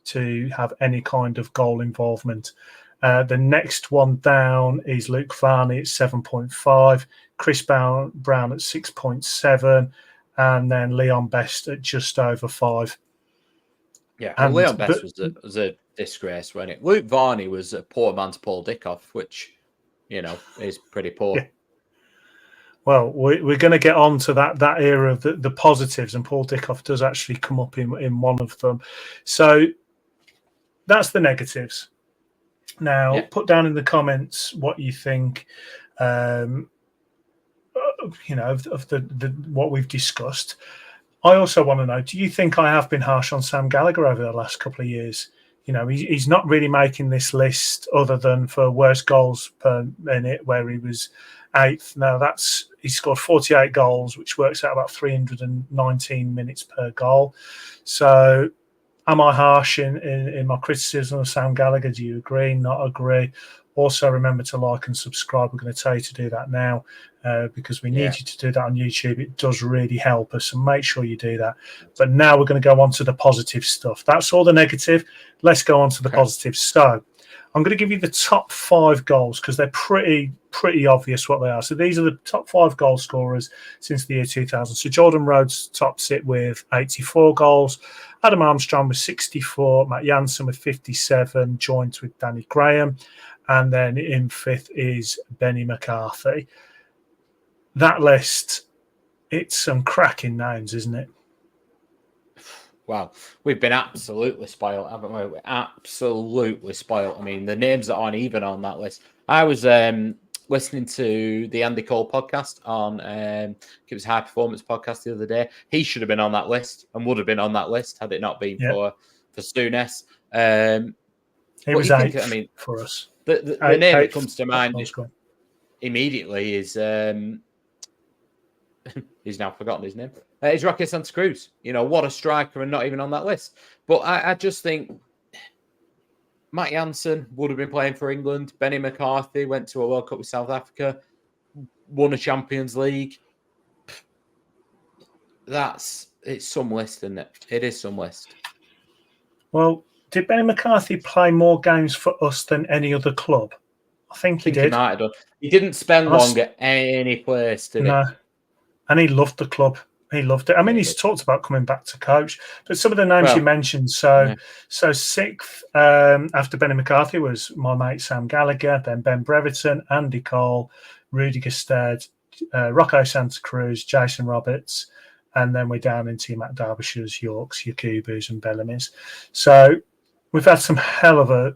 Speaker 1: to have any kind of goal involvement. The next one down is Luke Varney at 7.5, Chris Brown at 6.7, and then Leon Best at just over 5.
Speaker 2: Yeah, and Leon Best was a disgrace, wasn't it? Luke Varney was a poor man's Paul Dickoff, which, is pretty poor.
Speaker 1: Yeah. Well, we're going to get on to that era of the positives, and Paul Dickoff does actually come up in one of them. So that's the negatives. Now, put down in the comments what you think, of the what we've discussed. I also want to know, do you think I have been harsh on Sam Gallagher over the last couple of years? He's not really making this list other than for worst goals per minute, where he was 8th. Now, he scored 48 goals, which works out about 319 minutes per goal. So am I harsh in my criticism of Sam Gallagher? Do you agree? Not agree? Also, remember to like and subscribe. We're going to tell you to do that now because we need you to do that on YouTube. It does really help us, so make sure you do that. But now we're going to go on to the positive stuff. That's all the negative. Let's go on to the positive. So I'm going to give you the top 5 goals because they're pretty obvious what they are. So these are the top 5 goal scorers since the year 2000. So Jordan Rhodes tops it with 84 goals. Adam Armstrong with 64. Matt Jansen with 57, joint with Danny Graham. And then in 5th is Benny McCarthy. That list, it's some cracking names, isn't it?
Speaker 2: Wow. We've been absolutely spoiled, haven't we? We're absolutely spoiled. I mean, the names that aren't even on that list. I was listening to the Andy Cole podcast on, it was High Performance podcast the other day. He should have been on that list and would have been on that list had it not been for Souness.
Speaker 1: He was 8th for us.
Speaker 2: The name that comes to mind
Speaker 1: goal.
Speaker 2: Immediately is he's now forgotten his name. It's Roque Santa Cruz. What a striker, and not even on that list. But I just think Matt Jansen would have been playing for England. Benny McCarthy went to a World Cup with South Africa, won a Champions League. It's some list, isn't it? It is some list.
Speaker 1: Well, did Benny McCarthy play more games for us than any other club? I think he did.
Speaker 2: He might have done. He didn't spend long at any place, did he?
Speaker 1: No. And he loved the club. He loved it. I mean, he's talked about coming back to coach. But some of the names you mentioned, so sixth after Benny McCarthy was my mate Sam Gallagher, then Ben Brereton, Andy Cole, Rudy Gestede, Rocco Santa Cruz, Jason Roberts, and then we're down into Matt Derbyshire's, Yorks, Yakubus, and Bellamy's. So we've had some hell of a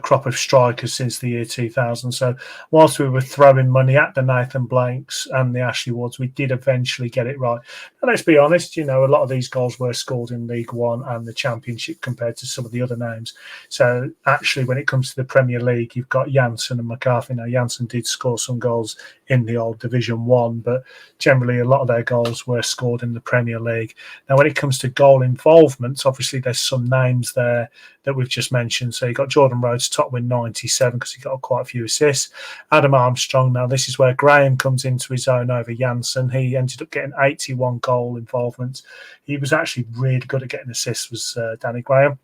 Speaker 1: crop of strikers since the year 2000. So whilst we were throwing money at the Nathan Blanks and the Ashley Woods, we did eventually get it right. And let's be honest, a lot of these goals were scored in League One and the Championship compared to some of the other names. So actually, when it comes to the Premier League, you've got Jansen and McCarthy. Now, Jansen did score some goals in the old Division 1, but generally a lot of their goals were scored in the Premier League. Now, when it comes to goal involvement, obviously there's some names there that we've just mentioned. So you've got Jordan Rhodes top with 97 because he got quite a few assists. Adam Armstrong, now this is where Graham comes into his own over Jansen. He ended up getting 81 goal involvement. He was actually really good at getting assists, was Danny Graham.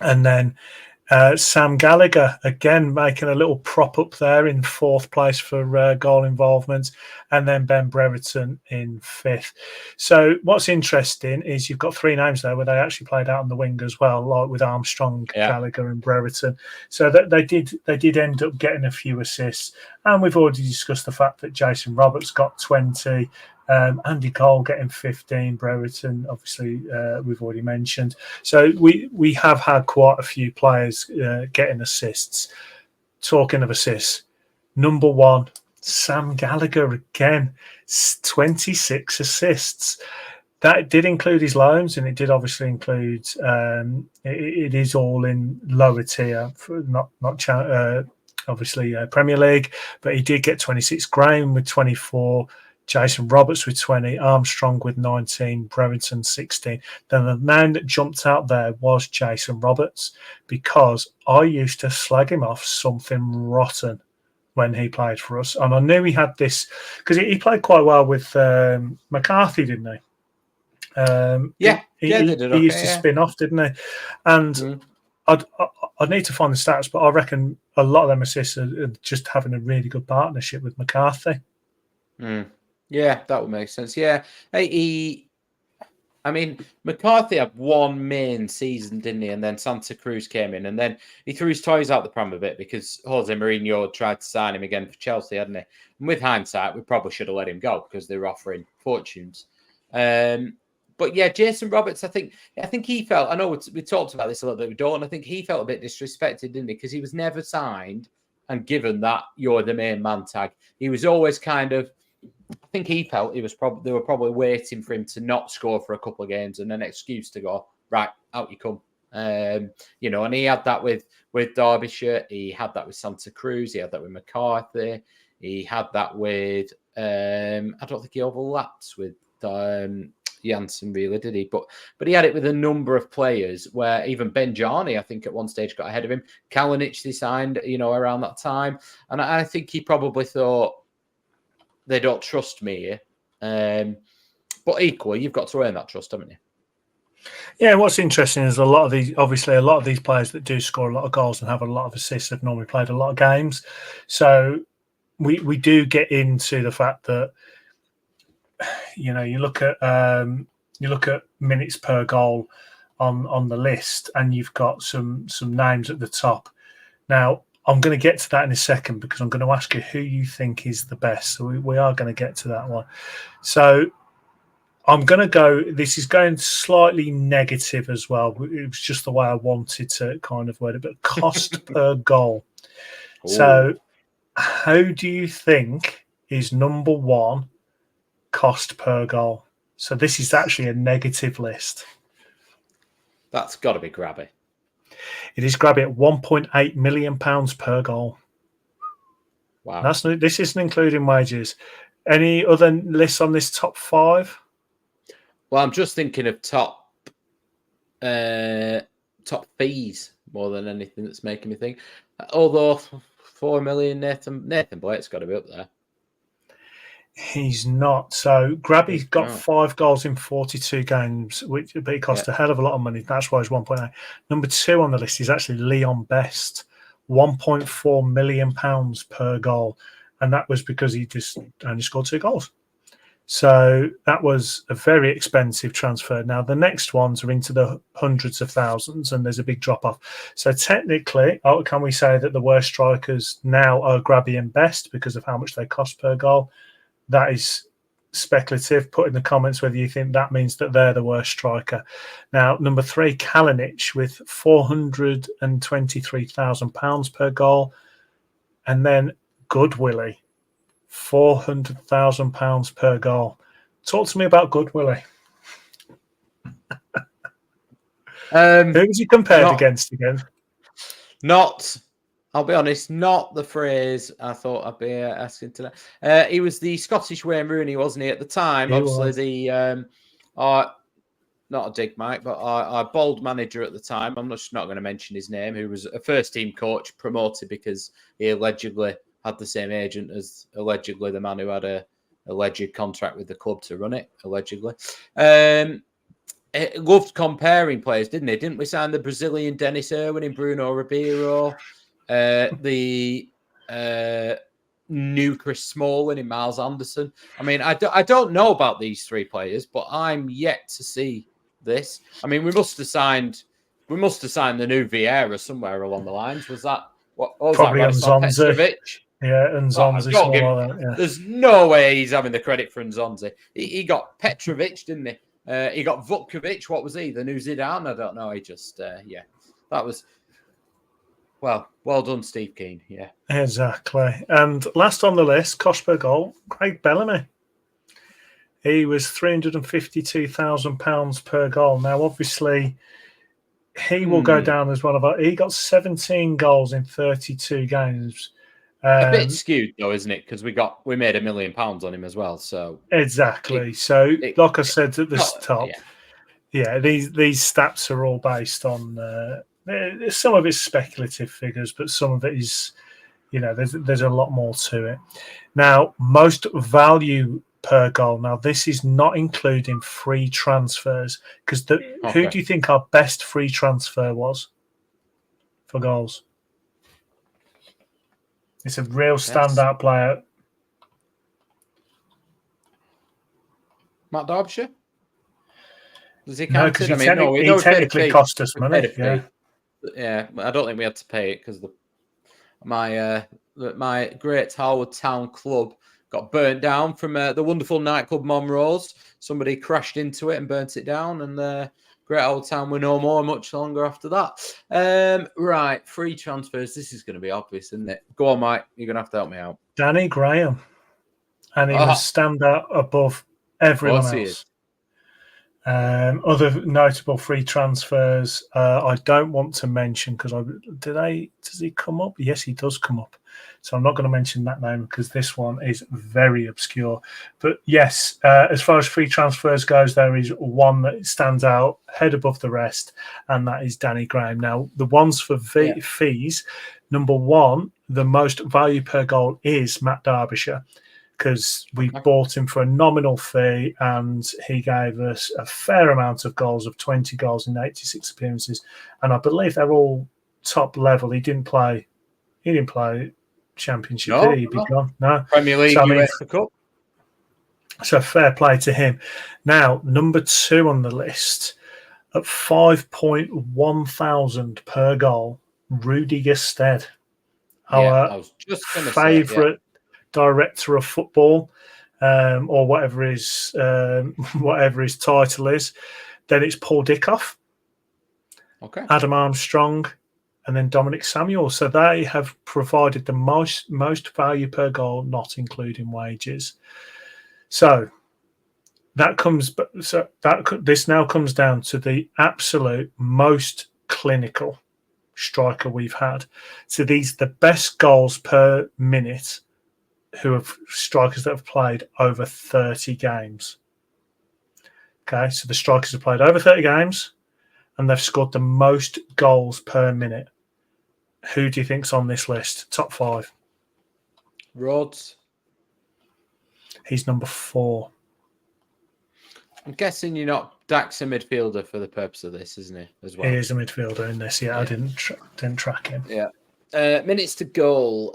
Speaker 1: And then Sam Gallagher, again, making a little prop up there in fourth place for goal involvement, and then Ben Brereton in fifth. So what's interesting is you've got three names there where they actually played out on the wing as well, like with Armstrong, Gallagher, and Brereton. So that they did end up getting a few assists, and we've already discussed the fact that Jason Roberts got 20. Andy Cole getting 15, Brereton, obviously, we've already mentioned. So we have had quite a few players getting assists. Talking of assists, number one, Sam Gallagher again, 26 assists. That did include his loans, and it did obviously include, it is all in lower tier, not obviously Premier League, but he did get 26. Graham with 24. Jason Roberts with 20, Armstrong with 19, Brereton 16. Then the name that jumped out there was Jason Roberts, because I used to slag him off something rotten when he played for us. And I knew he had this, because he played quite well with McCarthy, didn't he? He used to spin off, didn't he? And I'd need to find the stats, but I reckon a lot of them assists are just having a really good partnership with McCarthy.
Speaker 2: Yeah, that would make sense. Yeah. McCarthy had one main season, didn't he? And then Santa Cruz came in, and then he threw his toys out the pram a bit because Jose Mourinho tried to sign him again for Chelsea, hadn't he? And with hindsight, we probably should have let him go because they were offering fortunes. But yeah, Jason Roberts, I think he felt, I know we talked about this a little bit with Dawn, I think he felt a bit disrespected, didn't he? Because he was never signed and given that you're the main man tag. He was always kind of, I think he felt they were probably waiting for him to not score for a couple of games and an excuse to go, right, out you come. And he had that with Derbyshire, he had that with Santa Cruz, he had that with McCarthy, he had that with I don't think he overlapped with Jansen really, did he? But he had it with a number of players where even Ben Jarney, I think at one stage got ahead of him. Kalinic they signed, around that time. And I think he probably thought, they don't trust me here. But equally, you've got to earn that trust, haven't you?
Speaker 1: Yeah, what's interesting is a lot of these players that do score a lot of goals and have a lot of assists have normally played a lot of games. So we do get into the fact that you look at minutes per goal on the list, and you've got some names at the top. Now, I'm going to get to that in a second because I'm going to ask you who you think is the best. So we are going to get to that one. So I'm going to go, this is going slightly negative as well. It was just the way I wanted to kind of word it, but cost per goal. Ooh. So how do you think is number one cost per goal? So this is actually a negative list.
Speaker 2: That's got to be Grabby.
Speaker 1: It is Grabby at £1.8 million per goal.
Speaker 2: Wow.
Speaker 1: This isn't including wages. Any other lists on this top 5?
Speaker 2: Well, I'm just thinking of top fees more than anything that's making me think. Although 4 million, Nathan Blake's got to be up there.
Speaker 1: He's not. So Grabby's got
Speaker 2: not.
Speaker 1: 5 goals in 42 games, but it cost a hell of a lot of money. That's why he's 1.8. Number 2 on the list is actually Leon Best, £1.4 million per goal. And that was because he just only scored 2 goals. So that was a very expensive transfer. Now, the next ones are into the hundreds of thousands, and there's a big drop-off. So technically, can we say that the worst strikers now are Grabby and Best because of how much they cost per goal? That is speculative. Put in the comments whether you think that means that they're the worst striker. Now, number 3, Kalinic with £423,000 per goal. And then Goodwillie, £400,000 per goal. Talk to me about Goodwillie. Who was he compared against again?
Speaker 2: I'll be honest, not the phrase I thought I'd be asking today. He was the Scottish Wayne Rooney, wasn't he, at the time?
Speaker 1: He
Speaker 2: Obviously,
Speaker 1: was.
Speaker 2: not a dig, Mike, but our bold manager at the time, I'm just not going to mention his name, who was a first-team coach promoted because he allegedly had the same agent as allegedly the man who had a alleged contract with the club to run it, allegedly. Loved comparing players, didn't he? Didn't we sign the Brazilian Dennis Irwin in Bruno Ribeiro? The new Chris Smalling in Miles Anderson. I mean, I don't know about these 3 players, but I'm yet to see this. I mean, we must have signed the new Vieira somewhere along the lines. Was that what was
Speaker 1: probably
Speaker 2: that?
Speaker 1: Nzonzi. Yeah, Nzonzi.
Speaker 2: There's no way he's having the credit for Nzonzi. He got Petrovic, didn't he? He got Vukovic. What was he? The new Zidane? I don't know. He just, that was, well done, Steve Keane. Yeah.
Speaker 1: Exactly. And last on the list, cost per goal, Craig Bellamy. He was £352,000 per goal. Now, obviously, he will go down as one of our. He got 17 goals in 32 games.
Speaker 2: A bit skewed, though, isn't it? Because we made £1 million on him as well. So
Speaker 1: exactly. Like I said at the top, these stats are all based on. Some of it's speculative figures, but some of it is, there's a lot more to it. Now, most value per goal. Now, this is not including free transfers because who do you think our best free transfer was for goals? It's a real standout player.
Speaker 2: Matt Derbyshire? Does he
Speaker 1: count? No, because he technically cost us money.
Speaker 2: Yeah, I don't think we had to pay it because my great Harwood Town club got burnt down from the wonderful nightclub Monroe's. Somebody crashed into it and burnt it down, and Great Old Town were no more much longer after that. Right, free transfers. This is going to be obvious, isn't it? Go on, Mike. You're going to have to help me out.
Speaker 1: Danny Graham. And he was stand out above everyone else. Other notable free transfers I don't want to mention because does he come up? Yes, he does come up. So I'm not going to mention that name because this one is very obscure. But yes, as far as free transfers goes, there is one that stands out head above the rest, and that is Danny Graham. Now, the ones for fees, number 1, the most value per goal is Matt Derbyshire, because we bought him for a nominal fee and he gave us a fair amount of goals, of 20 goals in 86 appearances. And I believe they're all top level. He didn't play Championship, did he? No.
Speaker 2: Premier League, UEFA Cup.
Speaker 1: So fair play to him. Now, number 2 on the list at 5.1 thousand per goal, Rudy Gestead. Our favourite director of football, or whatever his title is. Then it's Paul Dickoff, Adam Armstrong, and then Dominic Samuel. So they have provided the most value per goal, not including wages. So this now comes down to the absolute most clinical striker we've had. So these are the best goals per minute who have strikers that have played over 30 games. Okay, so the strikers have played over 30 games and they've scored the most goals per minute. Who do you think's on this list? Top 5.
Speaker 2: Rhodes.
Speaker 1: He's number 4.
Speaker 2: I'm guessing you're not Dak's a midfielder for the purpose of this, isn't he? As well,
Speaker 1: He is a midfielder in this. Yeah. I didn't track him.
Speaker 2: Yeah. Minutes to goal.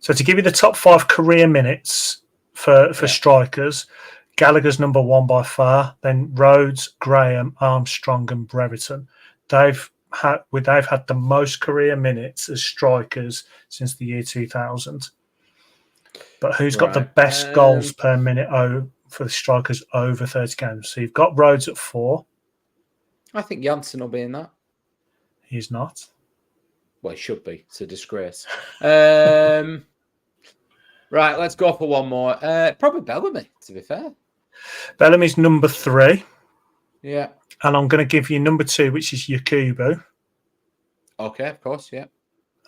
Speaker 1: So to give you the top 5 career minutes for strikers, Gallagher's number 1 by far. Then Rhodes, Graham, Armstrong, and Brereton. They've had the most career minutes as strikers since the year 2000. But who's got the best goals per minute for the strikers over 30 games? So you've got Rhodes at 4.
Speaker 2: I think Janssen will be in that.
Speaker 1: He's not.
Speaker 2: Well, he should be. It's a disgrace. Right, let's go for one more. Probably Bellamy, to be fair.
Speaker 1: Bellamy's number 3.
Speaker 2: Yeah.
Speaker 1: And I'm going to give you number 2, which is Yakubu.
Speaker 2: Okay, of course, yeah.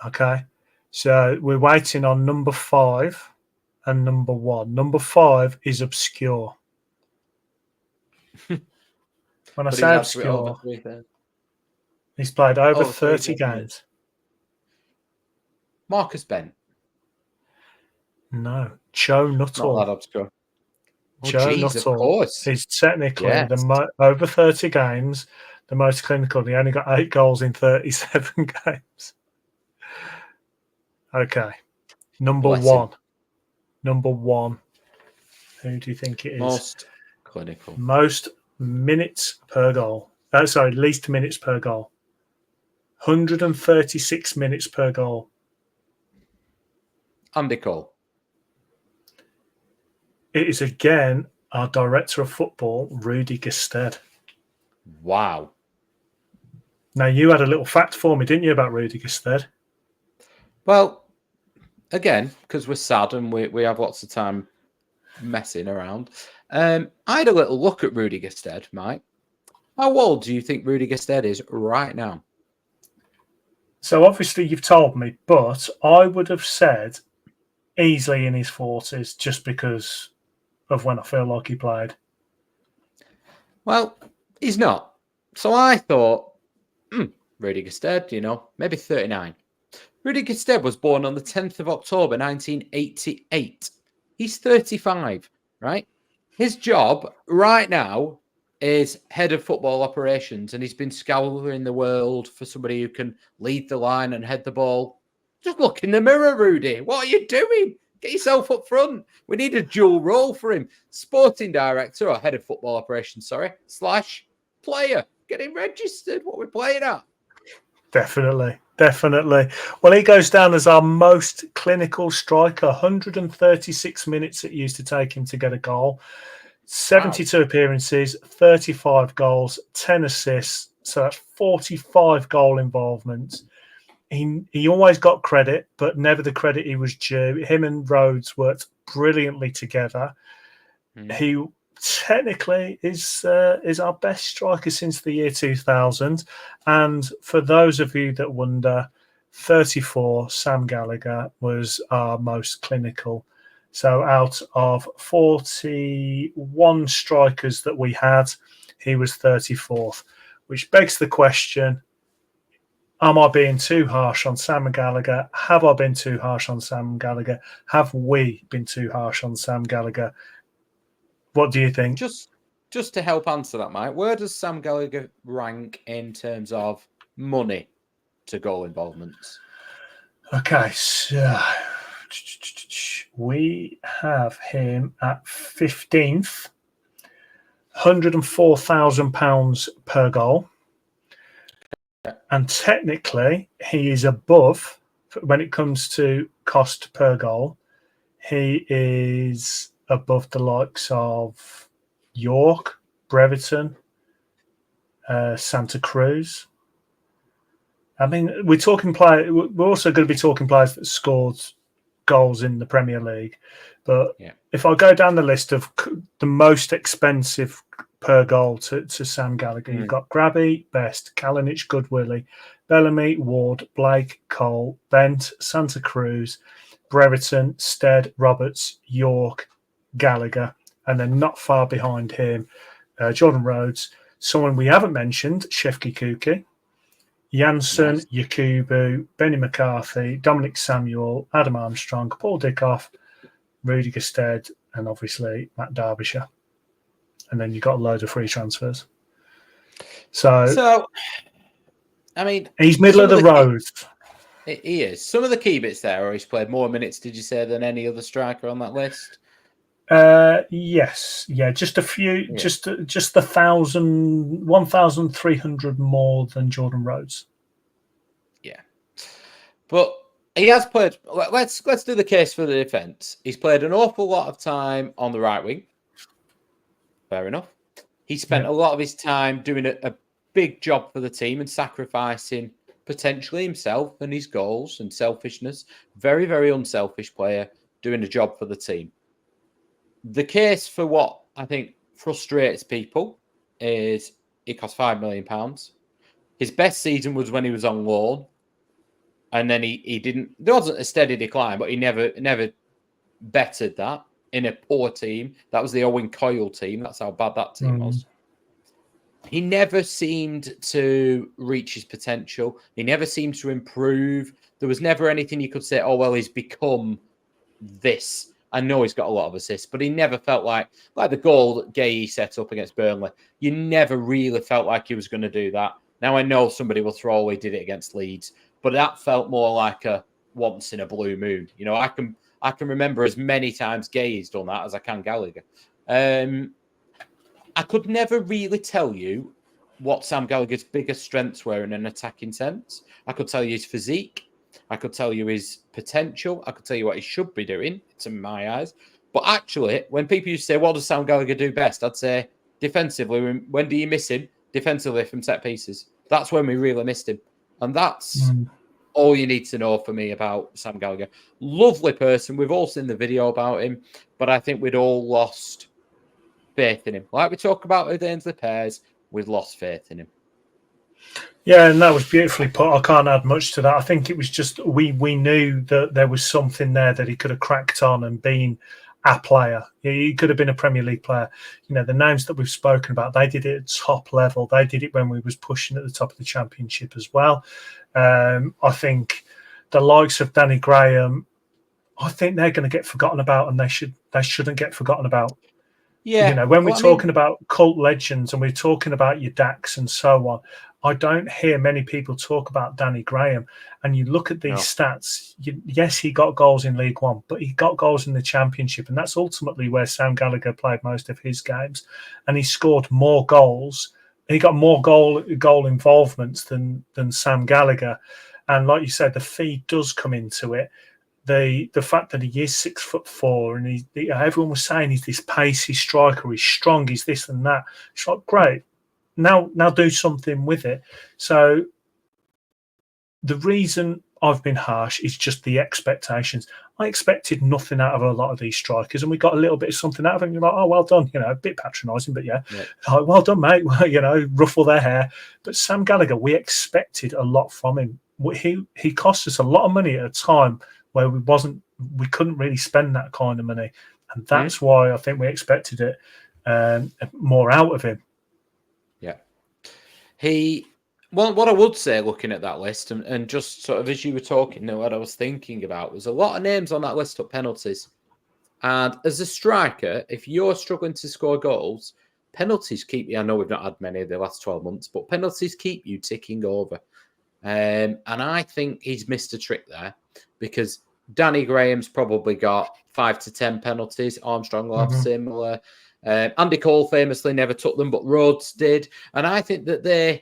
Speaker 1: Okay. So we're waiting on number 5 and number 1. Number 5 is obscure. When I say obscure, he's played over 30 games.
Speaker 2: Marcus Bent.
Speaker 1: No. Joe Nuttall.
Speaker 2: Not that obscure.
Speaker 1: Joe Nuttall is technically over 30 games, the most clinical. He only got 8 goals in 37 games. Okay. Number 1. Number 1. Who do you think it is?
Speaker 2: Most clinical.
Speaker 1: Most minutes per goal. Least minutes per goal. 136 minutes per goal.
Speaker 2: Andy Cole.
Speaker 1: It is again our director of football, Rudy Gestede.
Speaker 2: Wow.
Speaker 1: Now, you had a little fact for me, didn't you, about Rudy Gestede?
Speaker 2: Well, again, because we're sad and we have lots of time messing around, I had a little look at Rudy Gestede, Mike. How old do you think Rudy Gestede is right now?
Speaker 1: So, obviously, you've told me, but I would have said easily in his 40s just because of when I feel like he played.
Speaker 2: Well, he's not. So I thought, Rudy Gestede, maybe 39. Rudy Gestede was born on the 10th of October, 1988. He's 35, right? His job right now is head of football operations, and he's been scouring the world for somebody who can lead the line and head the ball. Just look in the mirror, Rudy. What are you doing? Get yourself up front. We need a dual role for him. Sporting director, or head of football operations, / player. Get him registered. What we're playing at.
Speaker 1: Definitely. Well, he goes down as our most clinical striker. 136 minutes it used to take him to get a goal. 72 appearances, 35 goals, 10 assists. So that's 45 goal involvements. He always got credit, but never the credit he was due. Him and Rhodes worked brilliantly together. He technically is our best striker since the year 2000. And for those of you that wonder, 34, Sam Gallagher was our most clinical. So out of 41 strikers that we had, he was 34th, which begs the question, am I being too harsh on Sam Gallagher? Have I been too harsh on Sam Gallagher? Have we been too harsh on Sam Gallagher? What do you think?
Speaker 2: Just to help answer that, Mike, where does Sam Gallagher rank in terms of money to goal involvements?
Speaker 1: Okay, so we have him at 15th, £104,000 per goal. And technically, he is above, when it comes to cost per goal, he is above the likes of York, Brereton, Santa Cruz. I mean, we're also going to be talking players that scored goals in the Premier League. But
Speaker 2: Yeah.
Speaker 1: if I go down the list of the most expensive per goal to Sam Gallagher, you've got Grabby, Best, Kalinic, Goodwillie, Bellamy, Ward, Blake, Cole, Bent, Santa Cruz, Brereton, Stead, Roberts, York, Gallagher, and then not far behind him, Jordan Rhodes, someone we haven't mentioned, Shefki Kuki, Janssen,
Speaker 2: Nice.
Speaker 1: Yakubu, Benny McCarthy, Dominic Samuel, Adam Armstrong, Paul Dickoff, Rudiger Stead, and obviously Matt Derbyshire. And then you've got a load of free transfers. So
Speaker 2: I mean,
Speaker 1: he's middle of the road.
Speaker 2: He is. Some of the key bits there, or he's played more minutes, did you say, than any other striker on that list?
Speaker 1: Yes. Yeah, just a few, just 1,300 more than Jordan Rhodes.
Speaker 2: Yeah. But he has played. Let's do the case for the defence. He's played an awful lot of time on the right wing. Fair enough. He spent a lot of his time doing a big job for the team and sacrificing potentially himself and his goals and selfishness. Very, very unselfish player doing a job for the team. The case for what I think frustrates people is it cost £5 million. His best season was when he was on loan. And then he didn't. There wasn't a steady decline, but he never bettered that in a poor team. That was the Owen Coyle team. That's how bad that team was. He never seemed to reach his potential. He never seemed to improve. There was never anything you could say, oh, well, he's become this. I know he's got a lot of assists, but he never felt like the goal that Gay set up against Burnley. You never really felt like he was going to do that. Now, I know somebody will throw away did it against Leeds, but that felt more like a once in a blue moon. You know, I can remember as many times Gay's done that as I can Gallagher. I could never really tell you what Sam Gallagher's biggest strengths were in an attacking sense. I could tell you his physique. I could tell you his potential. I could tell you what he should be doing, to my eyes. But actually, when people used to say, what does Sam Gallagher do best? I'd say defensively. When do you miss him? Defensively from set pieces. That's when we really missed him. And that's all you need to know for me about Sam Gallagher. Lovely person. We've all seen the video about him, but I think we'd all lost faith in him. Like we talk about with Ainsley Pears, we'd lost faith in him.
Speaker 1: Yeah, and that was beautifully put. I can't add much to that. I think it was just we knew that there was something there that he could have cracked on and been a player. He could have been a Premier League player. You know, the names that we've spoken about, they did it at top level. They did it when we was pushing at the top of the Championship as well. I think the likes of Danny Graham, I think they're going to get forgotten about, and they shouldn't get forgotten about.
Speaker 2: Yeah,
Speaker 1: you know, when we're talking about cult legends and we're talking about your Daks and so on, I don't hear many people talk about Danny Graham. And you look at these stats, yes, he got goals in League One, but he got goals in the Championship. And that's ultimately where Sam Gallagher played most of his games. And he scored more goals. He got more goal involvements than Sam Gallagher. And like you said, the fee does come into it. The fact that he is 6'4" and everyone was saying he's this pacey striker, he's strong, he's this and that. It's like, great. Now do something with it. So the reason I've been harsh is just the expectations. I expected nothing out of a lot of these strikers, and we got a little bit of something out of them. You're like, oh, well done. You know, a bit patronising, but yeah. Like, well done, mate. You know, ruffle their hair. But Sam Gallagher, we expected a lot from him. He cost us a lot of money at a time where we couldn't really spend that kind of money, and that's why I think we expected it more out of him.
Speaker 2: Yeah, what I would say, looking at that list, and just sort of as you were talking, what I was thinking about was a lot of names on that list of penalties, and as a striker, if you're struggling to score goals, penalties keep you. I know we've not had many the last 12 months, but penalties keep you ticking over. And I think he's missed a trick there, because Danny Graham's probably got 5 to 10 penalties. Armstrong will have similar. Andy Cole famously never took them, but Rhodes did. And I think that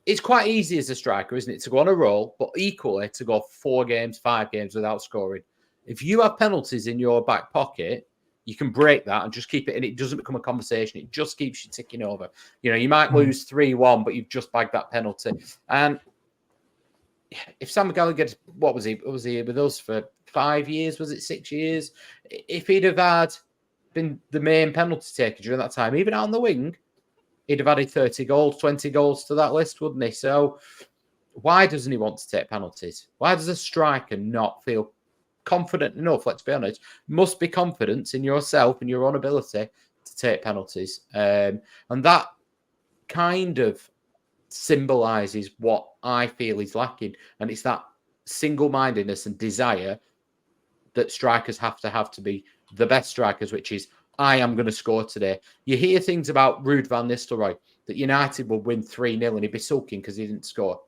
Speaker 2: it's quite easy as a striker, isn't it, to go on a roll, but equally to go 4 games, 5 games without scoring. If you have penalties in your back pocket, you can break that and just keep it, and it doesn't become a conversation. It just keeps you ticking over. You know, you might lose 3-1, but you've just bagged that penalty. And if Sam Gallagher, what was he? Was he with us for 5 years, was it 6 years? If he'd have been the main penalty taker during that time, even out on the wing, he'd have added 30 goals, 20 goals to that list, wouldn't he? So why doesn't he want to take penalties? Why does a striker not feel confident enough? Let's be honest. Must be confidence in yourself and your own ability to take penalties. And that kind of symbolises what I feel is lacking. And it's that single-mindedness and desire that strikers have to be the best strikers, which is, I am going to score today. You hear things about Ruud van Nistelrooy, that United will win 3-0 and he'd be sulking because he didn't score.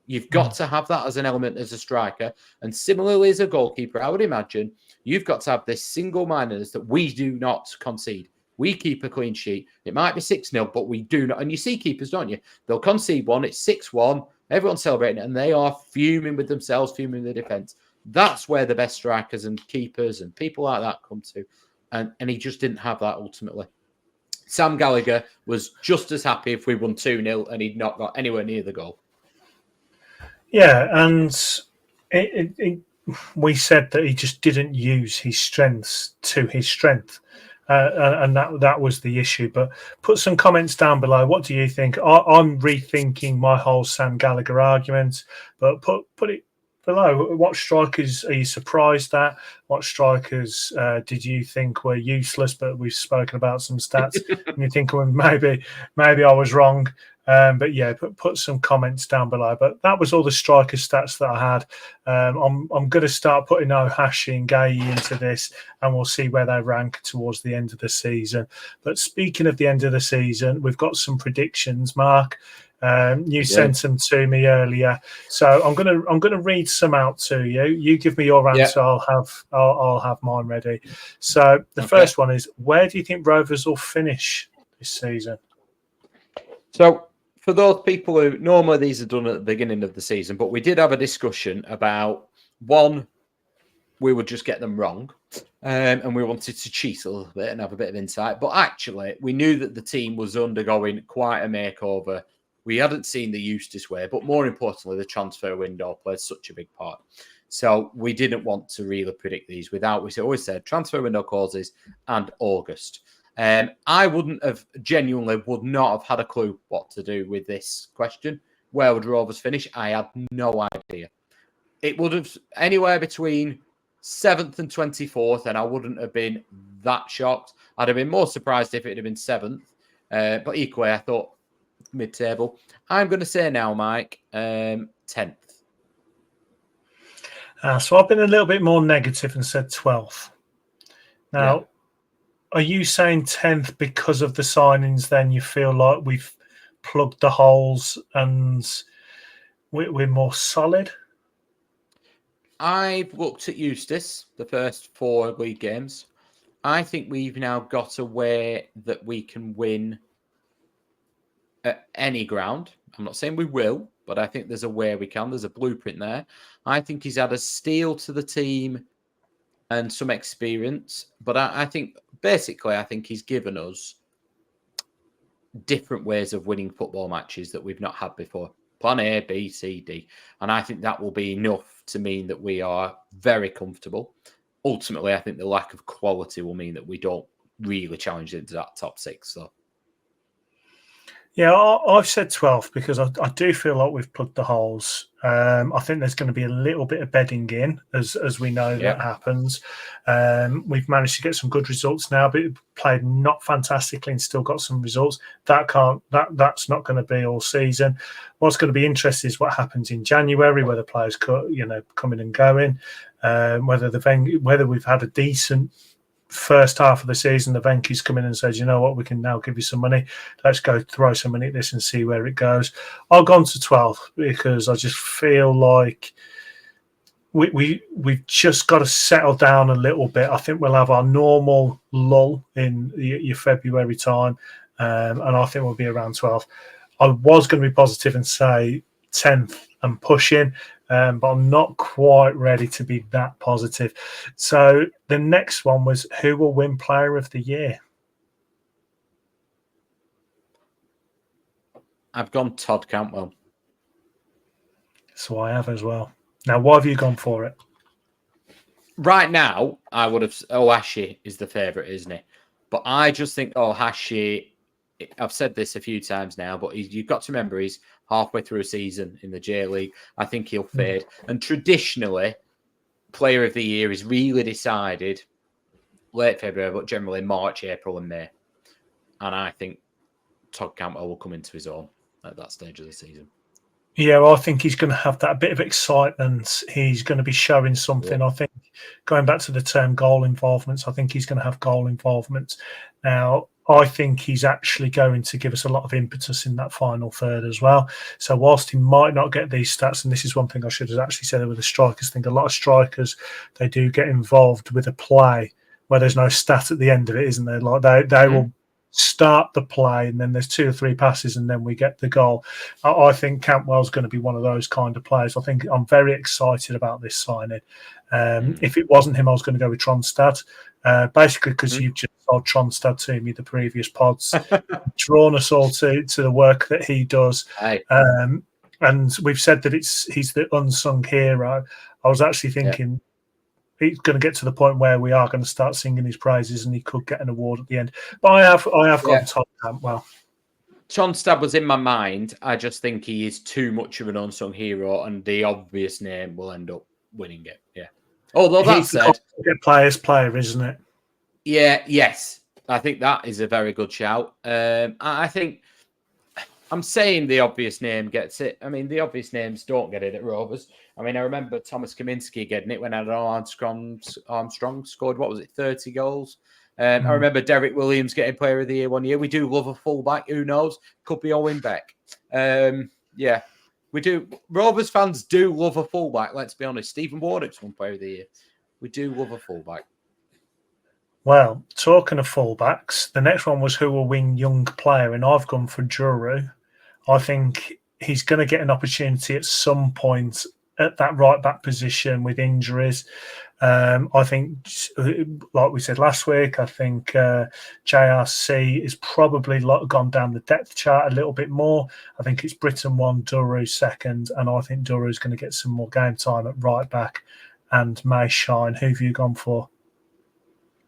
Speaker 2: You've got to have that as an element as a striker. And similarly as a goalkeeper, I would imagine you've got to have this single-mindedness that we do not concede. We keep a clean sheet. It might be 6-0, but we do not. And you see keepers, don't you? They'll concede one, it's 6-1, everyone's celebrating it, and they are fuming with themselves, fuming with the defence. That's where the best strikers and keepers and people like that come to. And he just didn't have that ultimately. Sam Gallagher was just as happy if we won 2-0 and he'd not got anywhere near the goal.
Speaker 1: Yeah, and we said that he just didn't use his strengths to his strength. And that was the issue. But put some comments down below. What do you think? I'm rethinking my whole Sam Gallagher argument, but put it below. What strikers are you surprised at? What strikers did you think were useless? But we've spoken about some stats, and you think, well, maybe I was wrong. But yeah, put some comments down below. But that was all the striker stats that I had. I'm going to start putting Ohashi and Gay into this, and we'll see where they rank towards the end of the season. But speaking of the end of the season, we've got some predictions, Mark. You sent them to me earlier, so I'm gonna read some out to you. You give me your answer. Yeah. I'll have mine ready. So the first one is: where do you think Rovers will finish this season?
Speaker 2: So for those people who normally these are done at the beginning of the season, but we did have a discussion about one, we would just get them wrong, and we wanted to cheat a little bit and have a bit of insight. But actually, we knew that the team was undergoing quite a makeover. We hadn't seen the Eustace way, but more importantly, the transfer window plays such a big part. So we didn't want to really predict these without, we always said, transfer window closes and August. I genuinely would not have had a clue what to do with this question. Where would Rovers finish? I had no idea. It would have anywhere between 7th and 24th, and I wouldn't have been that shocked. I'd have been more surprised if it had been 7th. But equally, I thought mid-table. I'm going to say now, Mike, 10th.
Speaker 1: So I've been a little bit more negative and said 12th. Now, are you saying 10th because of the signings? Then you feel like we've plugged the holes and we're more solid?
Speaker 2: I've looked at Eustace, the first 4 league games. I think we've now got a way that we can win at any ground. I'm not saying we will, but I think there's a way we can. There's a blueprint there. I think he's had a steal to the team and some experience. But I think, basically, I think he's given us different ways of winning football matches that we've not had before. Plan A, B, C, D. And I think that will be enough to mean that we are very comfortable. Ultimately, I think the lack of quality will mean that we don't really challenge into that top 6. So.
Speaker 1: Yeah, I've said 12th because I do feel like we've plugged the holes. I think there's going to be a little bit of bedding in, as we know that happens. We've managed to get some good results now, but played not fantastically and still got some results. That's not going to be all season. What's going to be interesting is what happens in January, whether players coming and going, whether we've had a decent first half of the season, the Venky's come in and says, you know what, we can now give you some money. Let's go throw some money at this and see where it goes. I'll go on to 12 because I just feel like we've just got to settle down a little bit. I think we'll have our normal lull in your February time, and I think we'll be around 12. I was going to be positive and say 10th and pushing, but I'm not quite ready to be that positive. So the next one was, who will win Player of the Year?
Speaker 2: I've gone Todd Cantwell.
Speaker 1: So I have as well. Now, why have you gone for it?
Speaker 2: right now, I would have. Ohashi is the favourite, isn't he? But I just think Ohashi. I've said this a few times now, but you've got to remember he's halfway through a season in the J League. I think he'll fade. And traditionally, Player of the Year is really decided late February, but generally March, April, and May. And I think Todd Cantwell will come into his own at that stage of the season.
Speaker 1: Yeah, well, I think he's going to have that bit of excitement. He's going to be showing something. Yeah. I think going back to the term goal involvements, I think he's going to have goal involvement. Now, I think he's actually going to give us a lot of impetus in that final third as well. So whilst he might not get these stats, and this is one thing I should have actually said with the strikers, I think a lot of strikers, they do get involved with a play where there's no stat at the end of it, isn't there? Like they will start the play and then there's 2 or 3 passes and then we get the goal. I think Cantwell's going to be one of those kind of players. I think I'm very excited about this signing. If it wasn't him, I was going to go with Tronstad, basically because you've just sold Tronstad to me the previous pods, drawn us all to the work that he does. And we've said that he's the unsung hero. I was actually thinking he's going to get to the point where we are going to start singing his praises and he could get an award at the end. But I have gone Todd Cantwell.
Speaker 2: Tronstad was in my mind. I just think he is too much of an unsung hero and the obvious name will end up winning it. Yeah. Although that said,
Speaker 1: player's player, isn't it?
Speaker 2: Yeah, yes. I think that is a very good shout. I think I'm saying the obvious name gets it. I mean, the obvious names don't get it at Rovers. I mean, I remember Thomas Kaminski getting it when Armstrong scored, 30 goals? I remember Derek Williams getting Player of the Year one year. We do love a fullback. Who knows? Could be Owen Beck. Yeah, we do. Rovers fans do love a fullback. Let's be honest. Stephen Warnock's won Player of the Year. We do love a fullback.
Speaker 1: Well, talking of fullbacks, the next one was who will win young player, and I've gone for Juru. I think he's going to get an opportunity at some point at that right back position with injuries. I think, like we said last week, I think JRC is probably gone down the depth chart a little bit more. I think it's Britain 1, Duru 2nd, and I think Duru is going to get some more game time at right back and may shine. Who have you gone for?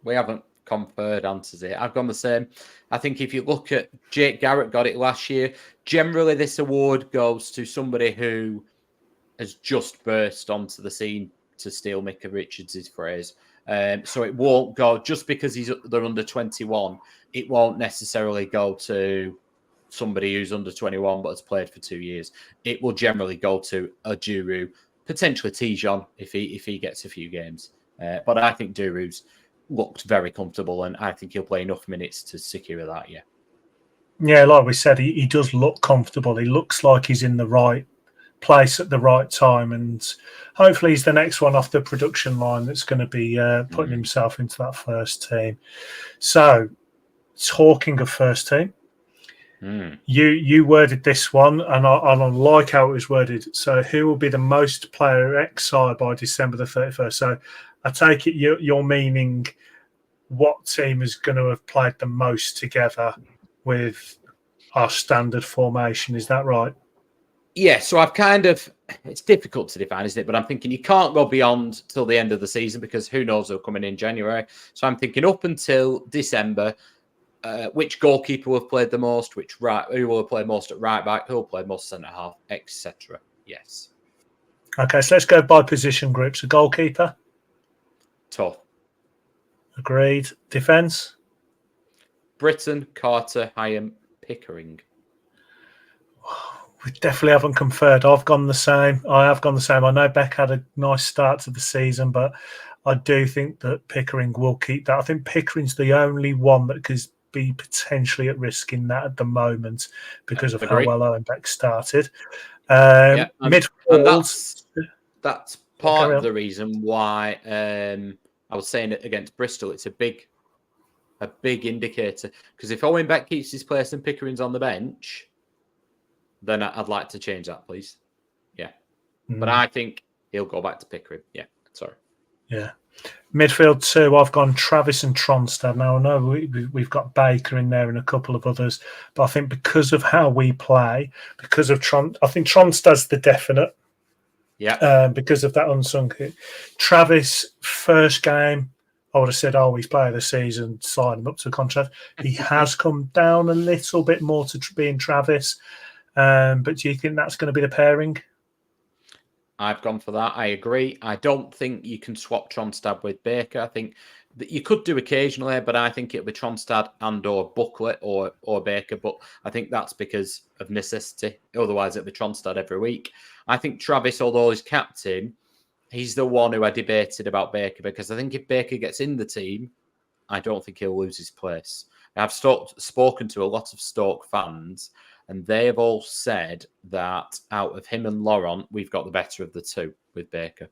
Speaker 2: We haven't conferred answers here. I've gone the same. I think if you look at Jake Garrett got it last year, generally this award goes to somebody who has just burst onto the scene, to steal Micah Richards' phrase. So it won't go, just because they're under 21, it won't necessarily go to somebody who's under 21 but has played for 2 years. It will generally go to a Duru, potentially Tijon if he gets a few games. But I think Duru's looked very comfortable, and I think he'll play enough minutes to secure that.
Speaker 1: Yeah, like we said, he does look comfortable. He looks like he's in the right place at the right time, and hopefully he's the next one off the production line that's going to be putting himself into that first team. So, talking of first team, you worded this one, and I like how it was worded. So, who will be the most player XI by December the 31st? So, I take it you're meaning what team is going to have played the most together with our standard formation. Is that right?
Speaker 2: Yeah, so it's difficult to define, isn't it? But I'm thinking you can't go beyond till the end of the season because who knows who'll come in January. So I'm thinking up until December, which goalkeeper will have played the most, who will have played most at right back, who will play most centre half, etc. Yes.
Speaker 1: Okay, so let's go by position groups. A goalkeeper?
Speaker 2: Tough.
Speaker 1: Agreed. Defence?
Speaker 2: Britton, Carter, Hyam, Pickering.
Speaker 1: We definitely haven't conferred. I've gone the same. I have gone the same. I know Beck had a nice start to the season, but I do think that Pickering will keep that. I think Pickering's the only one that could be potentially at risk in that at the moment because of how well Owen Beck started. Midfield.
Speaker 2: That's part of the reason why I was saying it against Bristol. It's a big indicator because if Owen Beck keeps his place and Pickering's on the bench, then I'd like to change that, please. Yeah. But I think he'll go back to Pickering. Yeah. Sorry.
Speaker 1: Yeah. Midfield 2, I've gone Travis and Tronstad. Now, I know we've got Baker in there and a couple of others, but I think because of how we play, because of I think Tronstad's the definite.
Speaker 2: Yeah.
Speaker 1: Because of that unsung. Travis, first game, I would have said, oh, he's player of the season, sign him up to a contract. He has come down a little bit more to being Travis. But do you think that's going to be the pairing?
Speaker 2: I've gone for that. I agree. I don't think you can swap Tronstad with Baker. I think that you could do occasionally, but I think it'll be Tronstad and or Buckley or Baker. But I think that's because of necessity. Otherwise, it'll be Tronstad every week. I think Travis, although he's captain, he's the one who I debated about Baker, because I think if Baker gets in the team, I don't think he'll lose his place. I've spoken to a lot of Stoke fans, and they have all said that out of him and Laurent, we've got the better of the two with Baker.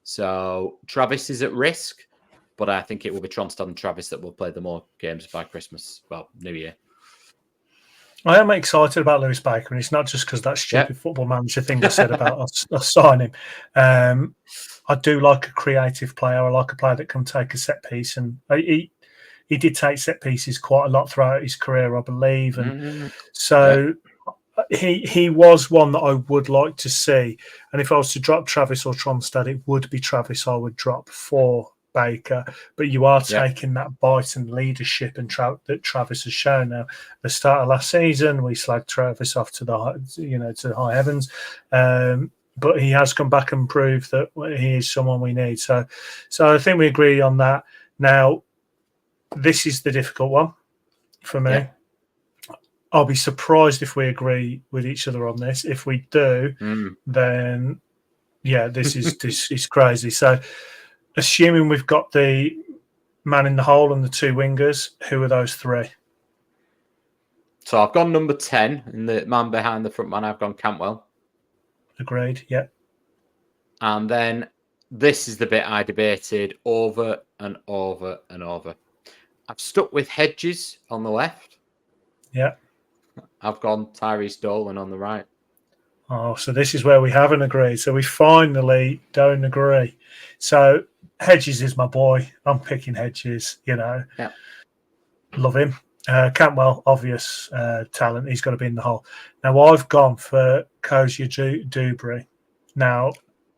Speaker 2: So Travis is at risk, but I think it will be Tronstad and Travis that will play the more games by Christmas. Well, New Year.
Speaker 1: I am excited about Lewis Baker, and it's not just because that stupid football manager thing I said about us signing him. I do like a creative player. I like a player that can take a set piece, and he did take set pieces quite a lot throughout his career, I believe. And so he was one that I would like to see. And if I was to drop Travis or Tronstad, it would be Travis I would drop for Baker. But you are taking that bite and leadership and that Travis has shown. Now, the start of last season, we slagged Travis off to the high heavens. But he has come back and proved that he is someone we need. So I think we agree on that. Now, this is the difficult one for me. Yeah. I'll be surprised if we agree with each other on this. If we do, then this is crazy. So, assuming we've got the man in the hole and the two wingers, who are those three?
Speaker 2: So I've gone number 10, and the man behind the front man, I've gone Cantwell.
Speaker 1: Agreed, yeah.
Speaker 2: And then this is the bit I debated over and over and over. I've stuck with Hedges on the left.
Speaker 1: Yeah.
Speaker 2: I've gone Tyrese Dolan on the right.
Speaker 1: Oh, so this is where we haven't agreed. So we finally don't agree. So Hedges is my boy. I'm picking Hedges, Yeah. Love him. Cantwell, obvious talent. He's got to be in the hole. Now, I've gone for Kozia Dubry. Now,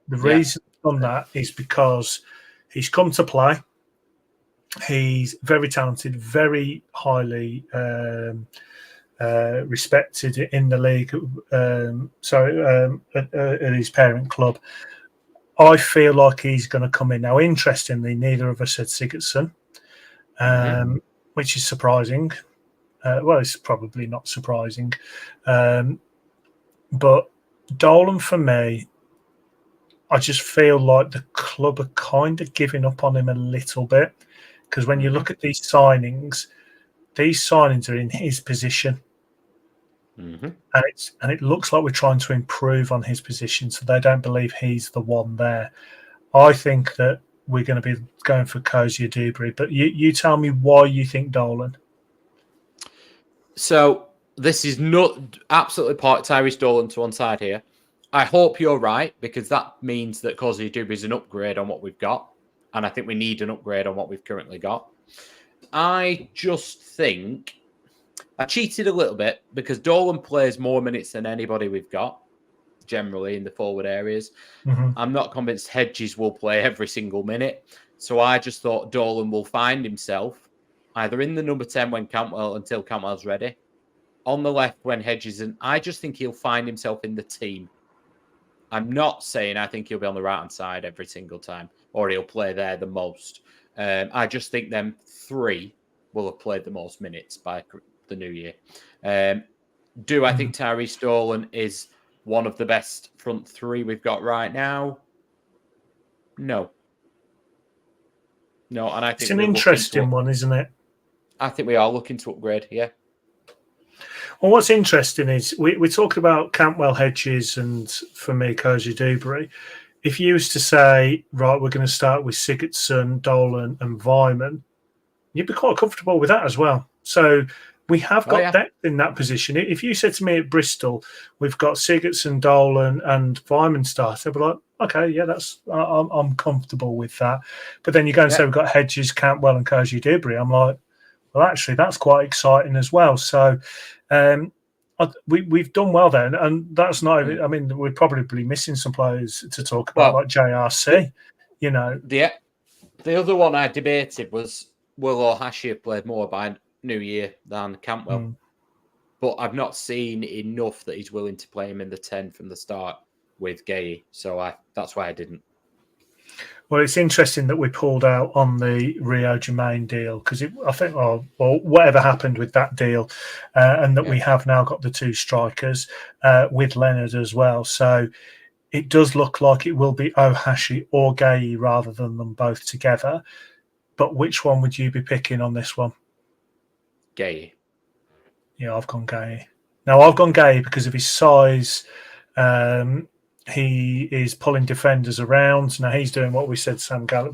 Speaker 1: the reason I've done that is because he's come to play. He's very talented, very highly respected in the league. At his parent club. I feel like he's going to come in. Now, interestingly, neither of us said Sigurdsson, which is surprising. Well, it's probably not surprising. But Dolan, for me, I just feel like the club are kind of giving up on him a little bit. Because when you look at these signings are in his position. And it looks like we're trying to improve on his position, so they don't believe he's the one there. I think that we're going to be going for Kozia Dubry, but you tell me why you think Dolan.
Speaker 2: So this is not absolutely part Tyrese Dolan to one side here. I hope you're right, because that means that Kozia Dubry is an upgrade on what we've got, and I think we need an upgrade on what we've currently got. I just think I cheated a little bit because Dolan plays more minutes than anybody we've got, generally in the forward areas. I'm not convinced Hedges will play every single minute. So I just thought Dolan will find himself either in the number 10 until Cantwell's ready, on the left when Hedges, and I just think he'll find himself in the team. I'm not saying I think he'll be on the right-hand side every single time, or he'll play there the most. I just think them three will have played the most minutes by the new year. Do I think Tyrese Dolan is one of the best front three we've got right now? No, and I think
Speaker 1: it's an interesting one, isn't it?
Speaker 2: I think we are looking to upgrade. Yeah.
Speaker 1: Well, what's interesting is we talked about Cantwell, Hedges, and for me, Kozia Dubry. If you was to say, right, we're going to start with Sigurdsson, Dolan, and Vyman, you'd be quite comfortable with that as well. So we have got depth in that position. If you said to me at Bristol, we've got Sigurdsson, Dolan, and Vyman start, I'd be like, okay, yeah, I'm comfortable with that. But then you go and say we've got Hedges, Cantwell, and Kozia Dubry. I'm like, well, actually, that's quite exciting as well. So we've done well there, and that's not. I mean, we're probably missing some players to talk about, like JRC.
Speaker 2: The other one I debated was will Ohashi have played more by New Year than Cantwell, but I've not seen enough that he's willing to play him in the 10 from the start with Gay, so that's why I didn't.
Speaker 1: Well, it's interesting that we pulled out on the Rio Jermaine deal because I think, well, whatever happened with that deal, and that we have now got the two strikers with Leonard as well. So it does look like it will be Ohashi or Gay rather than them both together. But which one would you be picking on this one?
Speaker 2: Gay.
Speaker 1: Yeah, I've gone Gay. Now, I've gone Gay because of his size. He is pulling defenders around. Now he's doing what we said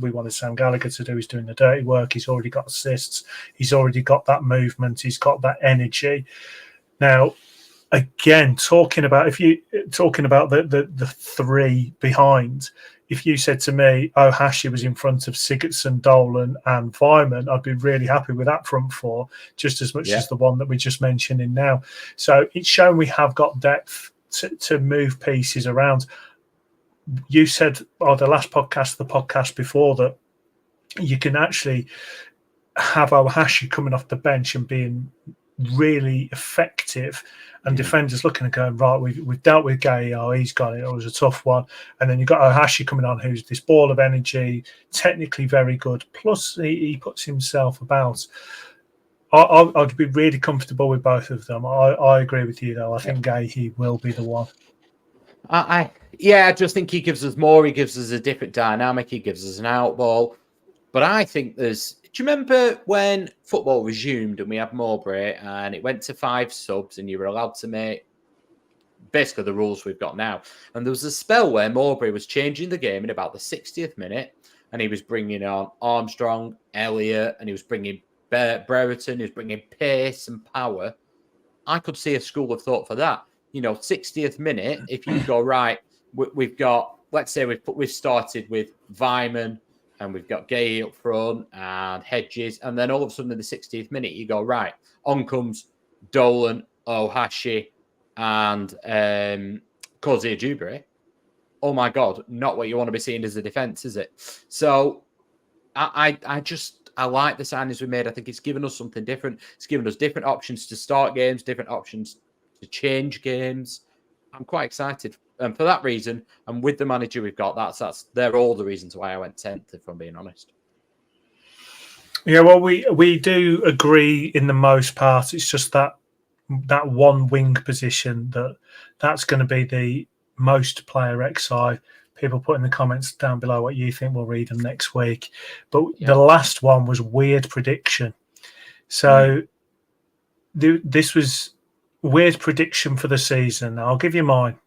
Speaker 1: we wanted Sam Gallagher to do. He's doing the dirty work. He's already got assists. He's already got that movement. He's got that energy. Now, again, talking about the three behind, if you said to me, Ohashi was in front of Sigurdsson, Dolan and Vyman, I'd be really happy with that front four, just as much as the one that we just mentioned in now. So it's shown we have got depth to move pieces around. You said, the last podcast, the podcast before, that you can actually have Ohashi coming off the bench and being really effective, and defenders looking and going, right, we've dealt with Gay, he's got it, it was a tough one. And then you've got Ohashi coming on, who's this ball of energy, technically very good, plus he puts himself about. I'd be really comfortable with both of them. I agree with you, though. I think Gay, he will be the one.
Speaker 2: I just think he gives us more. He gives us a different dynamic. He gives us an outball. But I think do you remember when football resumed and we had Mowbray and it went to 5 subs and you were allowed to make basically the rules we've got now? And there was a spell where Mowbray was changing the game in about the 60th minute and he was bringing on Armstrong, Elliott, and he was bringing Brereton, he was bringing pace and power. I could see a school of thought for that. 60th minute, if you go, right, we've got, let's say we've started with Vyman and we've got Gay up front and Hedges, and then all of a sudden in the 60th minute, you go, right, on comes Dolan, Ohashi, and Kozia Dewberry. Oh my God, not what you want to be seeing as a defence, is it? So I like the signings we made. I think it's given us something different. It's given us different options to start games, different options to change games. I'm quite excited. And for that reason, and with the manager we've got, they're all the reasons why I went 10th, if I'm being honest.
Speaker 1: Yeah, well, we do agree in the most part. It's just that one wing position that's going to be the most player XI. People put in the comments down below what you think. We'll read them next week. But the last one was weird prediction. So this was weird prediction for the season. I'll give you mine.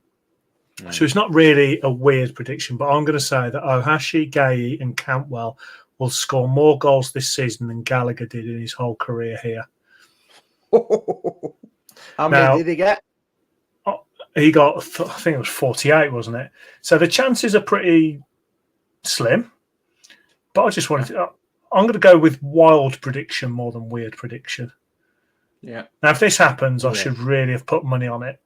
Speaker 1: So it's not really a weird prediction, but I'm going to say that Ohashi, Gay and Cantwell will score more goals this season than Gallagher did in his whole career here.
Speaker 2: How many did he get?
Speaker 1: He got, I think it was 48, wasn't it? So the chances are pretty slim. But I just wanted to, I'm going to go with wild prediction more than weird prediction.
Speaker 2: Yeah.
Speaker 1: Now, if this happens, I should really have put money on it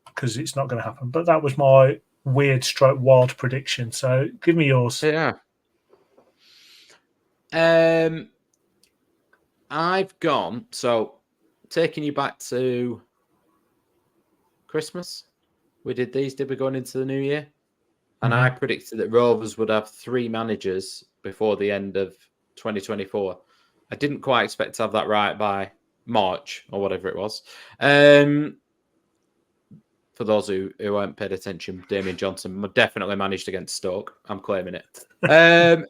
Speaker 1: because it's not going to happen. But that was my weird stroke wild prediction. So give me yours.
Speaker 2: Yeah. I've gone, so taking you back to Christmas. We did these, did we, going into the new year? And I predicted that Rovers would have 3 managers before the end of 2024. I didn't quite expect to have that right by March or whatever it was. For those who haven't paid attention, Damien Johnson definitely managed against Stoke. I'm claiming it.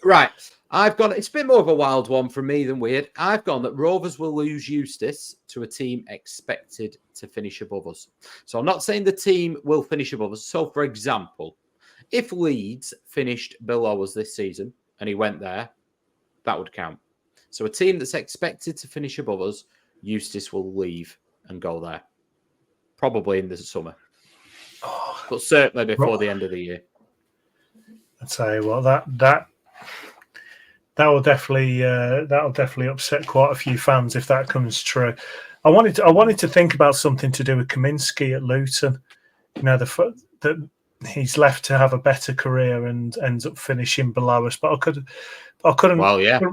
Speaker 2: Right. I've gone, it's a bit more of a wild one from me than weird. I've gone that Rovers will lose Eustace to a team expected to finish above us. So I'm not saying the team will finish above us. So, for example, if Leeds finished below us this season and he went there, that would count. So a team that's expected to finish above us, Eustace will leave and go there. Probably in the summer. But certainly before the end of the year.
Speaker 1: I'll tell you what, that'll definitely upset quite a few fans if that comes true. I wanted to think about something to do with Kaminsky at Luton. You know, that he's left to have a better career and ends up finishing below us. But I couldn't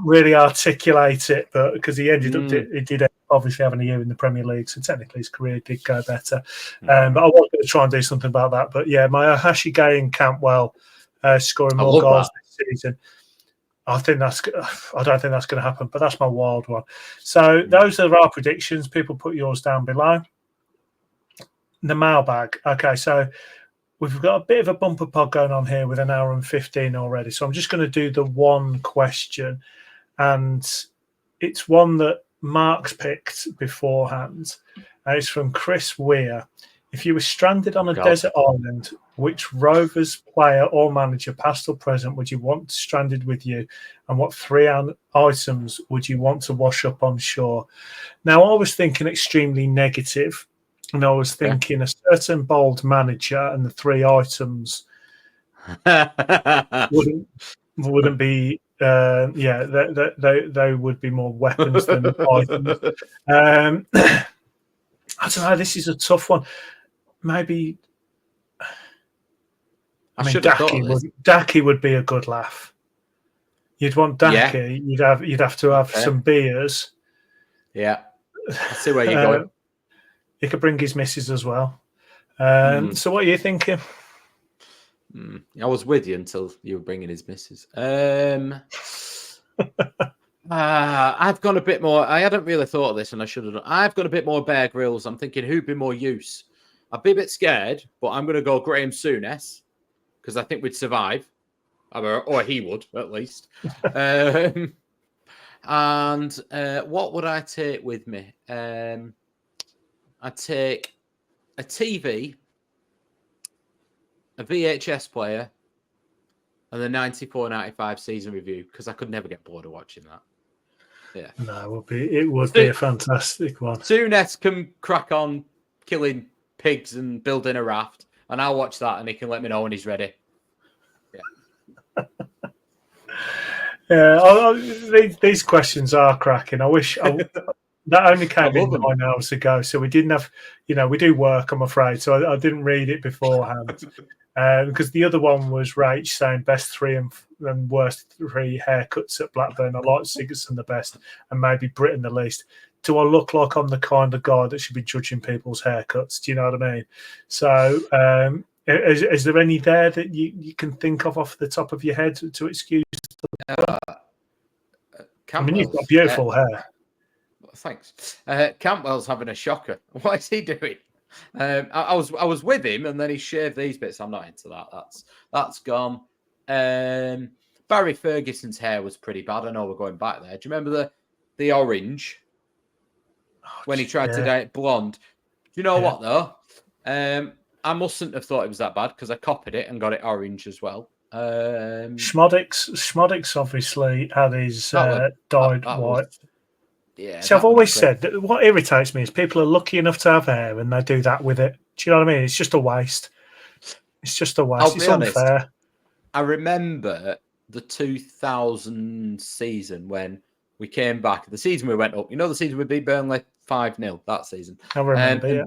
Speaker 1: really articulate it, but because he ended up, he did obviously having a year in the Premier League, so technically his career did go better. But I was going to try and do something about that. But yeah, my Ahashi Gay and Campbell scoring more goals this season. I don't think that's going to happen, but that's my wild one. So those are our predictions. People put yours down below. The mailbag. Okay, so we've got a bit of a bumper pod going on here with an hour and 15 already. So I'm just going to do the one question, and it's one that Mark's picked beforehand. It's from Chris Weir. If you were stranded on a desert island, which Rovers player or manager, past or present, would you want stranded with you? And what 3 items would you want to wash up on shore? Now, I was thinking extremely negative, and I was thinking a certain bold manager, and the 3 items wouldn't be. They would be more weapons than items. I don't know. This is a tough one. Maybe. I mean, Daki would be a good laugh. You'd want Daki. Yeah. You'd have to have some beers.
Speaker 2: Yeah, I see where you're going.
Speaker 1: He could bring his missus as well. So, what are you thinking?
Speaker 2: I was with you until you were bringing his missus. I've gone a bit more. I hadn't really thought of this, and I should have. I've got a bit more Bear Grylls. I'm thinking who'd be more use. I'd be a bit scared, but I'm going to go Graham Souness because I think we'd survive, or he would at least. And what would I take with me? I'd take a TV, a VHS player, and the 94-95 season review because I could never get bored of watching that. Yeah,
Speaker 1: no, it would be a fantastic one.
Speaker 2: Souness can crack on killing pigs and building a raft, and I'll watch that, and he can let me know when he's ready.
Speaker 1: Yeah, these questions are cracking. I wish that only came in 9 hours ago, so we didn't have. We do work, I'm afraid, so I didn't read it beforehand. Because the other one was Rach saying best 3 and worst 3 haircuts at Blackburn. I like Sigurdsson the best and maybe Britton the least. Do I look like I'm the kind of guy that should be judging people's haircuts? Do you know what I mean? So is there any there that you can think of off the top of your head to excuse? I mean, you've got beautiful hair.
Speaker 2: Thanks. Campbell's having a shocker. What is he doing? I was with him, and then he shaved these bits. I'm not into that. That's gone. Barry Ferguson's hair was pretty bad. I know we're going back there. Do you remember the orange when he tried to dye it blonde? Do you know what though? I mustn't have thought it was that bad because I copied it and got it orange as well.
Speaker 1: Schmodix obviously had his dyed white. So I've always said that what irritates me is people are lucky enough to have hair and they do that with it. Do you know what I mean? It's just a waste. It's unfair.
Speaker 2: I remember the 2000 season when we came back. The season we went up. The season we beat Burnley 5-0 that season.
Speaker 1: I remember,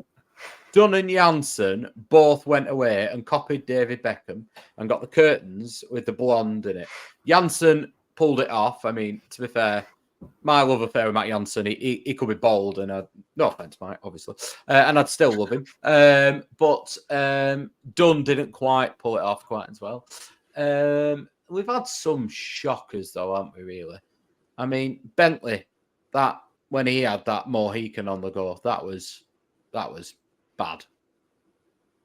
Speaker 2: Dunn and Janssen both went away and copied David Beckham and got the curtains with the blonde in it. Janssen pulled it off. I mean, to be fair, my love affair with Matt Janssen, he could be bald, and no offense, Mike, obviously, and I'd still love him. But Dunn didn't quite pull it off quite as well. We've had some shockers, though, haven't we? Really? I mean, Bentley, that when he had that Mohican on the go, that was bad.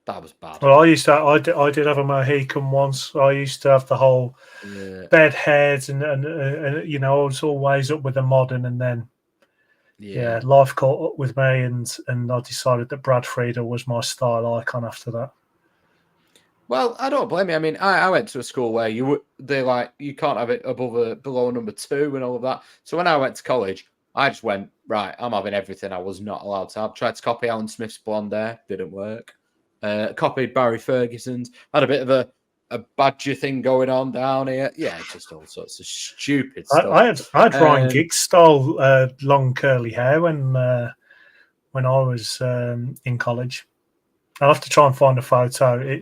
Speaker 2: That was bad.
Speaker 1: Well, I did have a Mohican once. I used to have the whole bed heads, and I was always up with the modern, and then life caught up with me, and I decided that Brad Friedel was my style icon after that.
Speaker 2: Well, I don't blame you. I mean, I went to a school where you can't have it below number 2 and all of that. So when I went to college, I just went, right, I'm having everything I was not allowed to have. Tried to copy Alan Smith's blonde hair, didn't work. Copied Barry Ferguson's, had a bit of a badger thing going on down here. Yeah, just all sorts of stupid stuff.
Speaker 1: I had Ryan Giggs style long curly hair when when I was in college. I'll have to try and find a photo.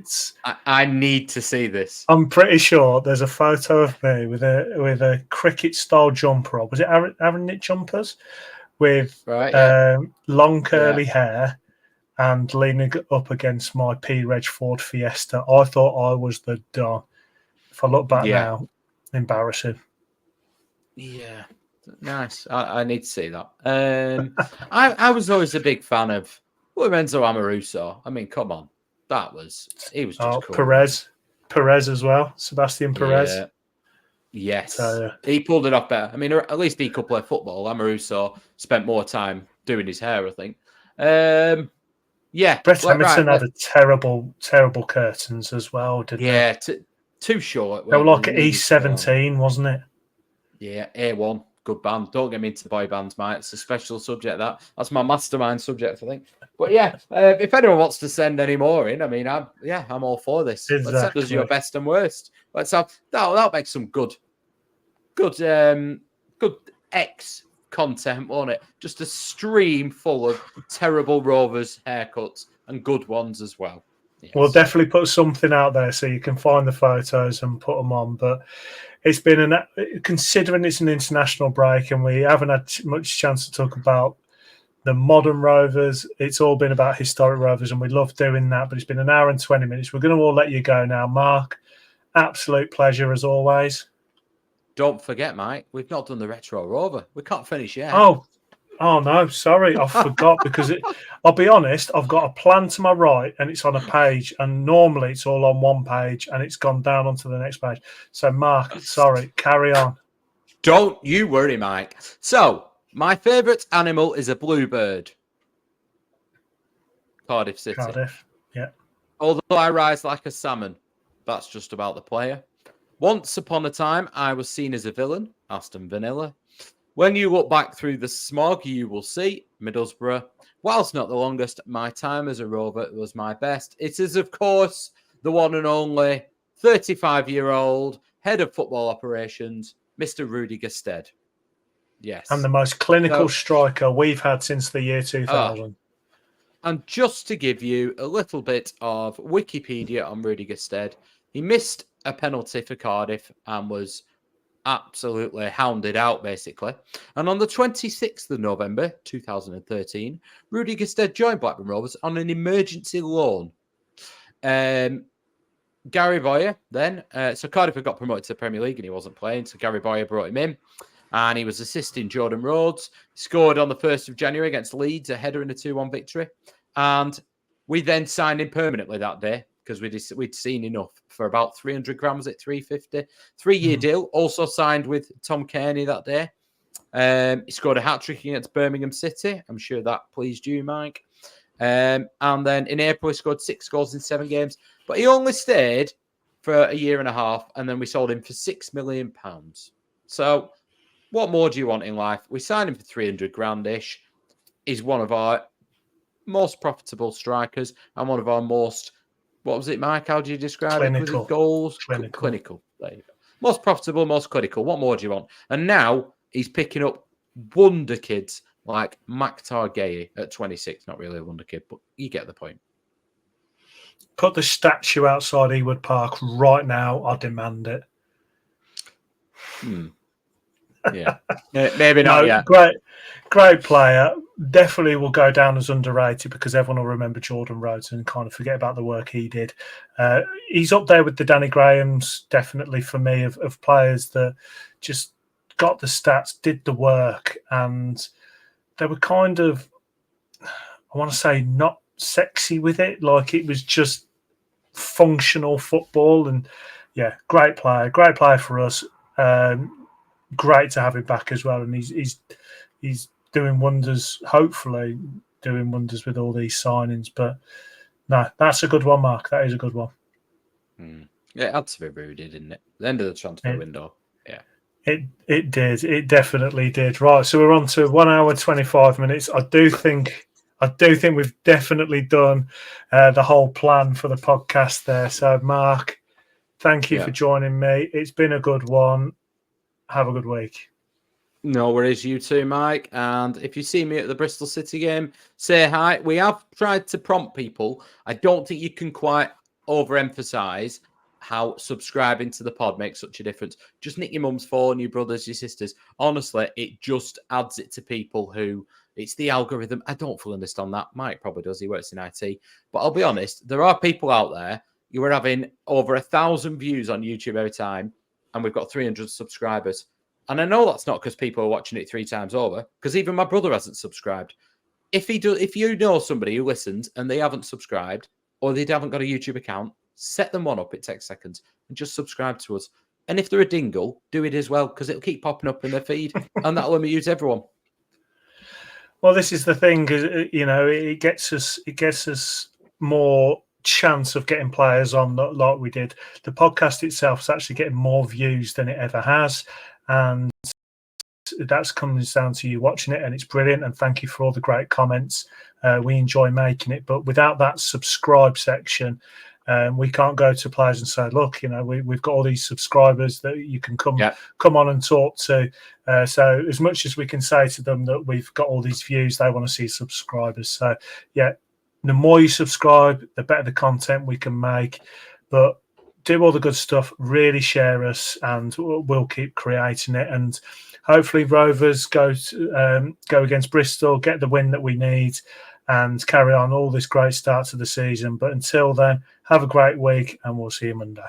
Speaker 2: I need to see this.
Speaker 1: I'm pretty sure there's a photo of me with a cricket style jumper on. Was it Aaron knit jumpers with long curly hair and leaning up against my P-Reg Ford Fiesta? I thought I was the Don. If I look back now, embarrassing.
Speaker 2: Yeah, nice. I need to see that. I was always a big fan of Lorenzo Amoruso. I mean, come on, he was just cool.
Speaker 1: Perez as well, Sebastian Perez.
Speaker 2: Yeah. Yes, so, he pulled it off better. I mean, at least he could play football. Amoruso spent more time doing his hair, I think.
Speaker 1: Brett Emerson had a terrible curtains as well, didn't they?
Speaker 2: Yeah, too short.
Speaker 1: They were like E17, wasn't it?
Speaker 2: Yeah, A1, good band. Don't get me into boy bands, mate. It's a special subject. That's my mastermind subject, I think. But yeah, if anyone wants to send any more in, I mean, I'm all for this.
Speaker 1: Exactly.
Speaker 2: Let's send us your best and worst. Let's have that'll make some good X content, won't it? Just a stream full of terrible Rovers haircuts and good ones as well. Yes.
Speaker 1: We'll definitely put something out there so you can find the photos and put them on. But it's been considering it's an international break and we haven't had much chance to talk about the modern Rovers. It's all been about historic Rovers, and we love doing that. But it's been an hour and 20 minutes. We're going to all let you go now, Mark. Absolute pleasure as always.
Speaker 2: Don't forget, Mike, we've not done the Retro Rover. We can't finish yet.
Speaker 1: Oh no, sorry, I forgot because I'll be honest, I've got a plan to my right and it's on a page, and normally it's all on one page and it's gone down onto the next page. So Mark, sorry, carry on.
Speaker 2: Don't you worry, Mike. So my favourite animal is a bluebird. Cardiff City.
Speaker 1: Cardiff, yeah.
Speaker 2: Although I rise like a salmon, that's just about the player. Once upon a time, I was seen as a villain, Aston Villa. When you look back through the smog, you will see Middlesbrough. Whilst not the longest, my time as a Rover was my best. It is, of course, the one and only 35-year-old head of football operations, Mr. Rudy Gestede. Yes.
Speaker 1: And the most clinical striker we've had since the year 2000.
Speaker 2: And just to give you a little bit of Wikipedia on Rudy Gestede, he missed a penalty for Cardiff and was absolutely hounded out, basically. And on the 26th of November 2013, Rudy Gestede joined Blackburn Rovers on an emergency loan. Gary Boyer then, so Cardiff had got promoted to the Premier League and he wasn't playing, so Gary Boyer brought him in and he was assisting Jordan Rhodes. He scored on the 1st of January against Leeds, a header in a 2-1 victory. And we then signed him permanently that day, because we'd seen enough for about 300 grams at 350. 3-year deal. Also signed with Tom Kearney that day. He scored a hat-trick against Birmingham City. I'm sure that pleased you, Mike. And then in April, he scored 6 goals in 7 games. But he only stayed for a year and a half, and then we sold him for £6 million. So what more do you want in life? We signed him for 300 grand-ish. He's one of our most profitable strikers and one of our most... What was it, Mike? How do you describe it? Was it goals? Clinical. There you go. Most profitable, most clinical. What more do you want? And now he's picking up wonder kids like Maktar Gueye at 26. Not really a wonder kid, but you get the point.
Speaker 1: Put the statue outside Ewood Park right now. I demand it.
Speaker 2: Yeah. Maybe not yet.
Speaker 1: Great player. Definitely will go down as underrated because everyone will remember Jordan Rhodes and kind of forget about the work he did. He's up there with the Danny Grahams, definitely for me, of players that just got the stats, did the work, and they were kind of, I want to say, not sexy with it. Like, it was just functional football. And yeah, great player for us. Great to have him back as well. And he's doing wonders, hopefully doing wonders with all these signings. But no, that's a good one, Mark. That is a good one.
Speaker 2: Yeah, it had to be Rudy, didn't it? The end of the transfer window. Yeah.
Speaker 1: It did. It definitely did. Right. So we're on to 1 hour, 25 minutes. I do think we've definitely done the whole plan for the podcast there. So Mark, thank you for joining me. It's been a good one. Have a good week.
Speaker 2: No worries, you too, Mike. And if you see me at the Bristol City game, say hi. We have tried to prompt people. I don't think you can quite overemphasize how subscribing to the pod makes such a difference. Just nick your mum's phone, your brothers, your sisters. Honestly, it just adds it to people who it's the algorithm. I don't fully understand that. Mike probably does. He works in IT. But I'll be honest, there are people out there. You were having over 1,000 views on YouTube every time, and we've got 300 subscribers. And I know that's not because people are watching it 3 times over, because even my brother hasn't subscribed. If you know somebody who listens and they haven't subscribed or they haven't got a YouTube account, set them one up. It takes seconds and just subscribe to us. And if they're a dingle, do it as well, because it'll keep popping up in their feed and that'll amuse everyone.
Speaker 1: Well, this is the thing, it gets us more chance of getting players on like we did. The podcast itself is actually getting more views than it ever has, and that comes down to you watching it, and it's brilliant. And thank you for all the great comments. We enjoy making it, but without that subscribe section, we can't go to players and say, look, we've got all these subscribers that you can come on and talk to. So as much as we can say to them that we've got all these views, they want to see subscribers. So yeah, the more you subscribe, the better the content we can make. But do all the good stuff, really share us, and we'll keep creating it. And hopefully Rovers go against Bristol, get the win that we need, and carry on all this great start to the season. But until then, have a great week, and we'll see you Monday.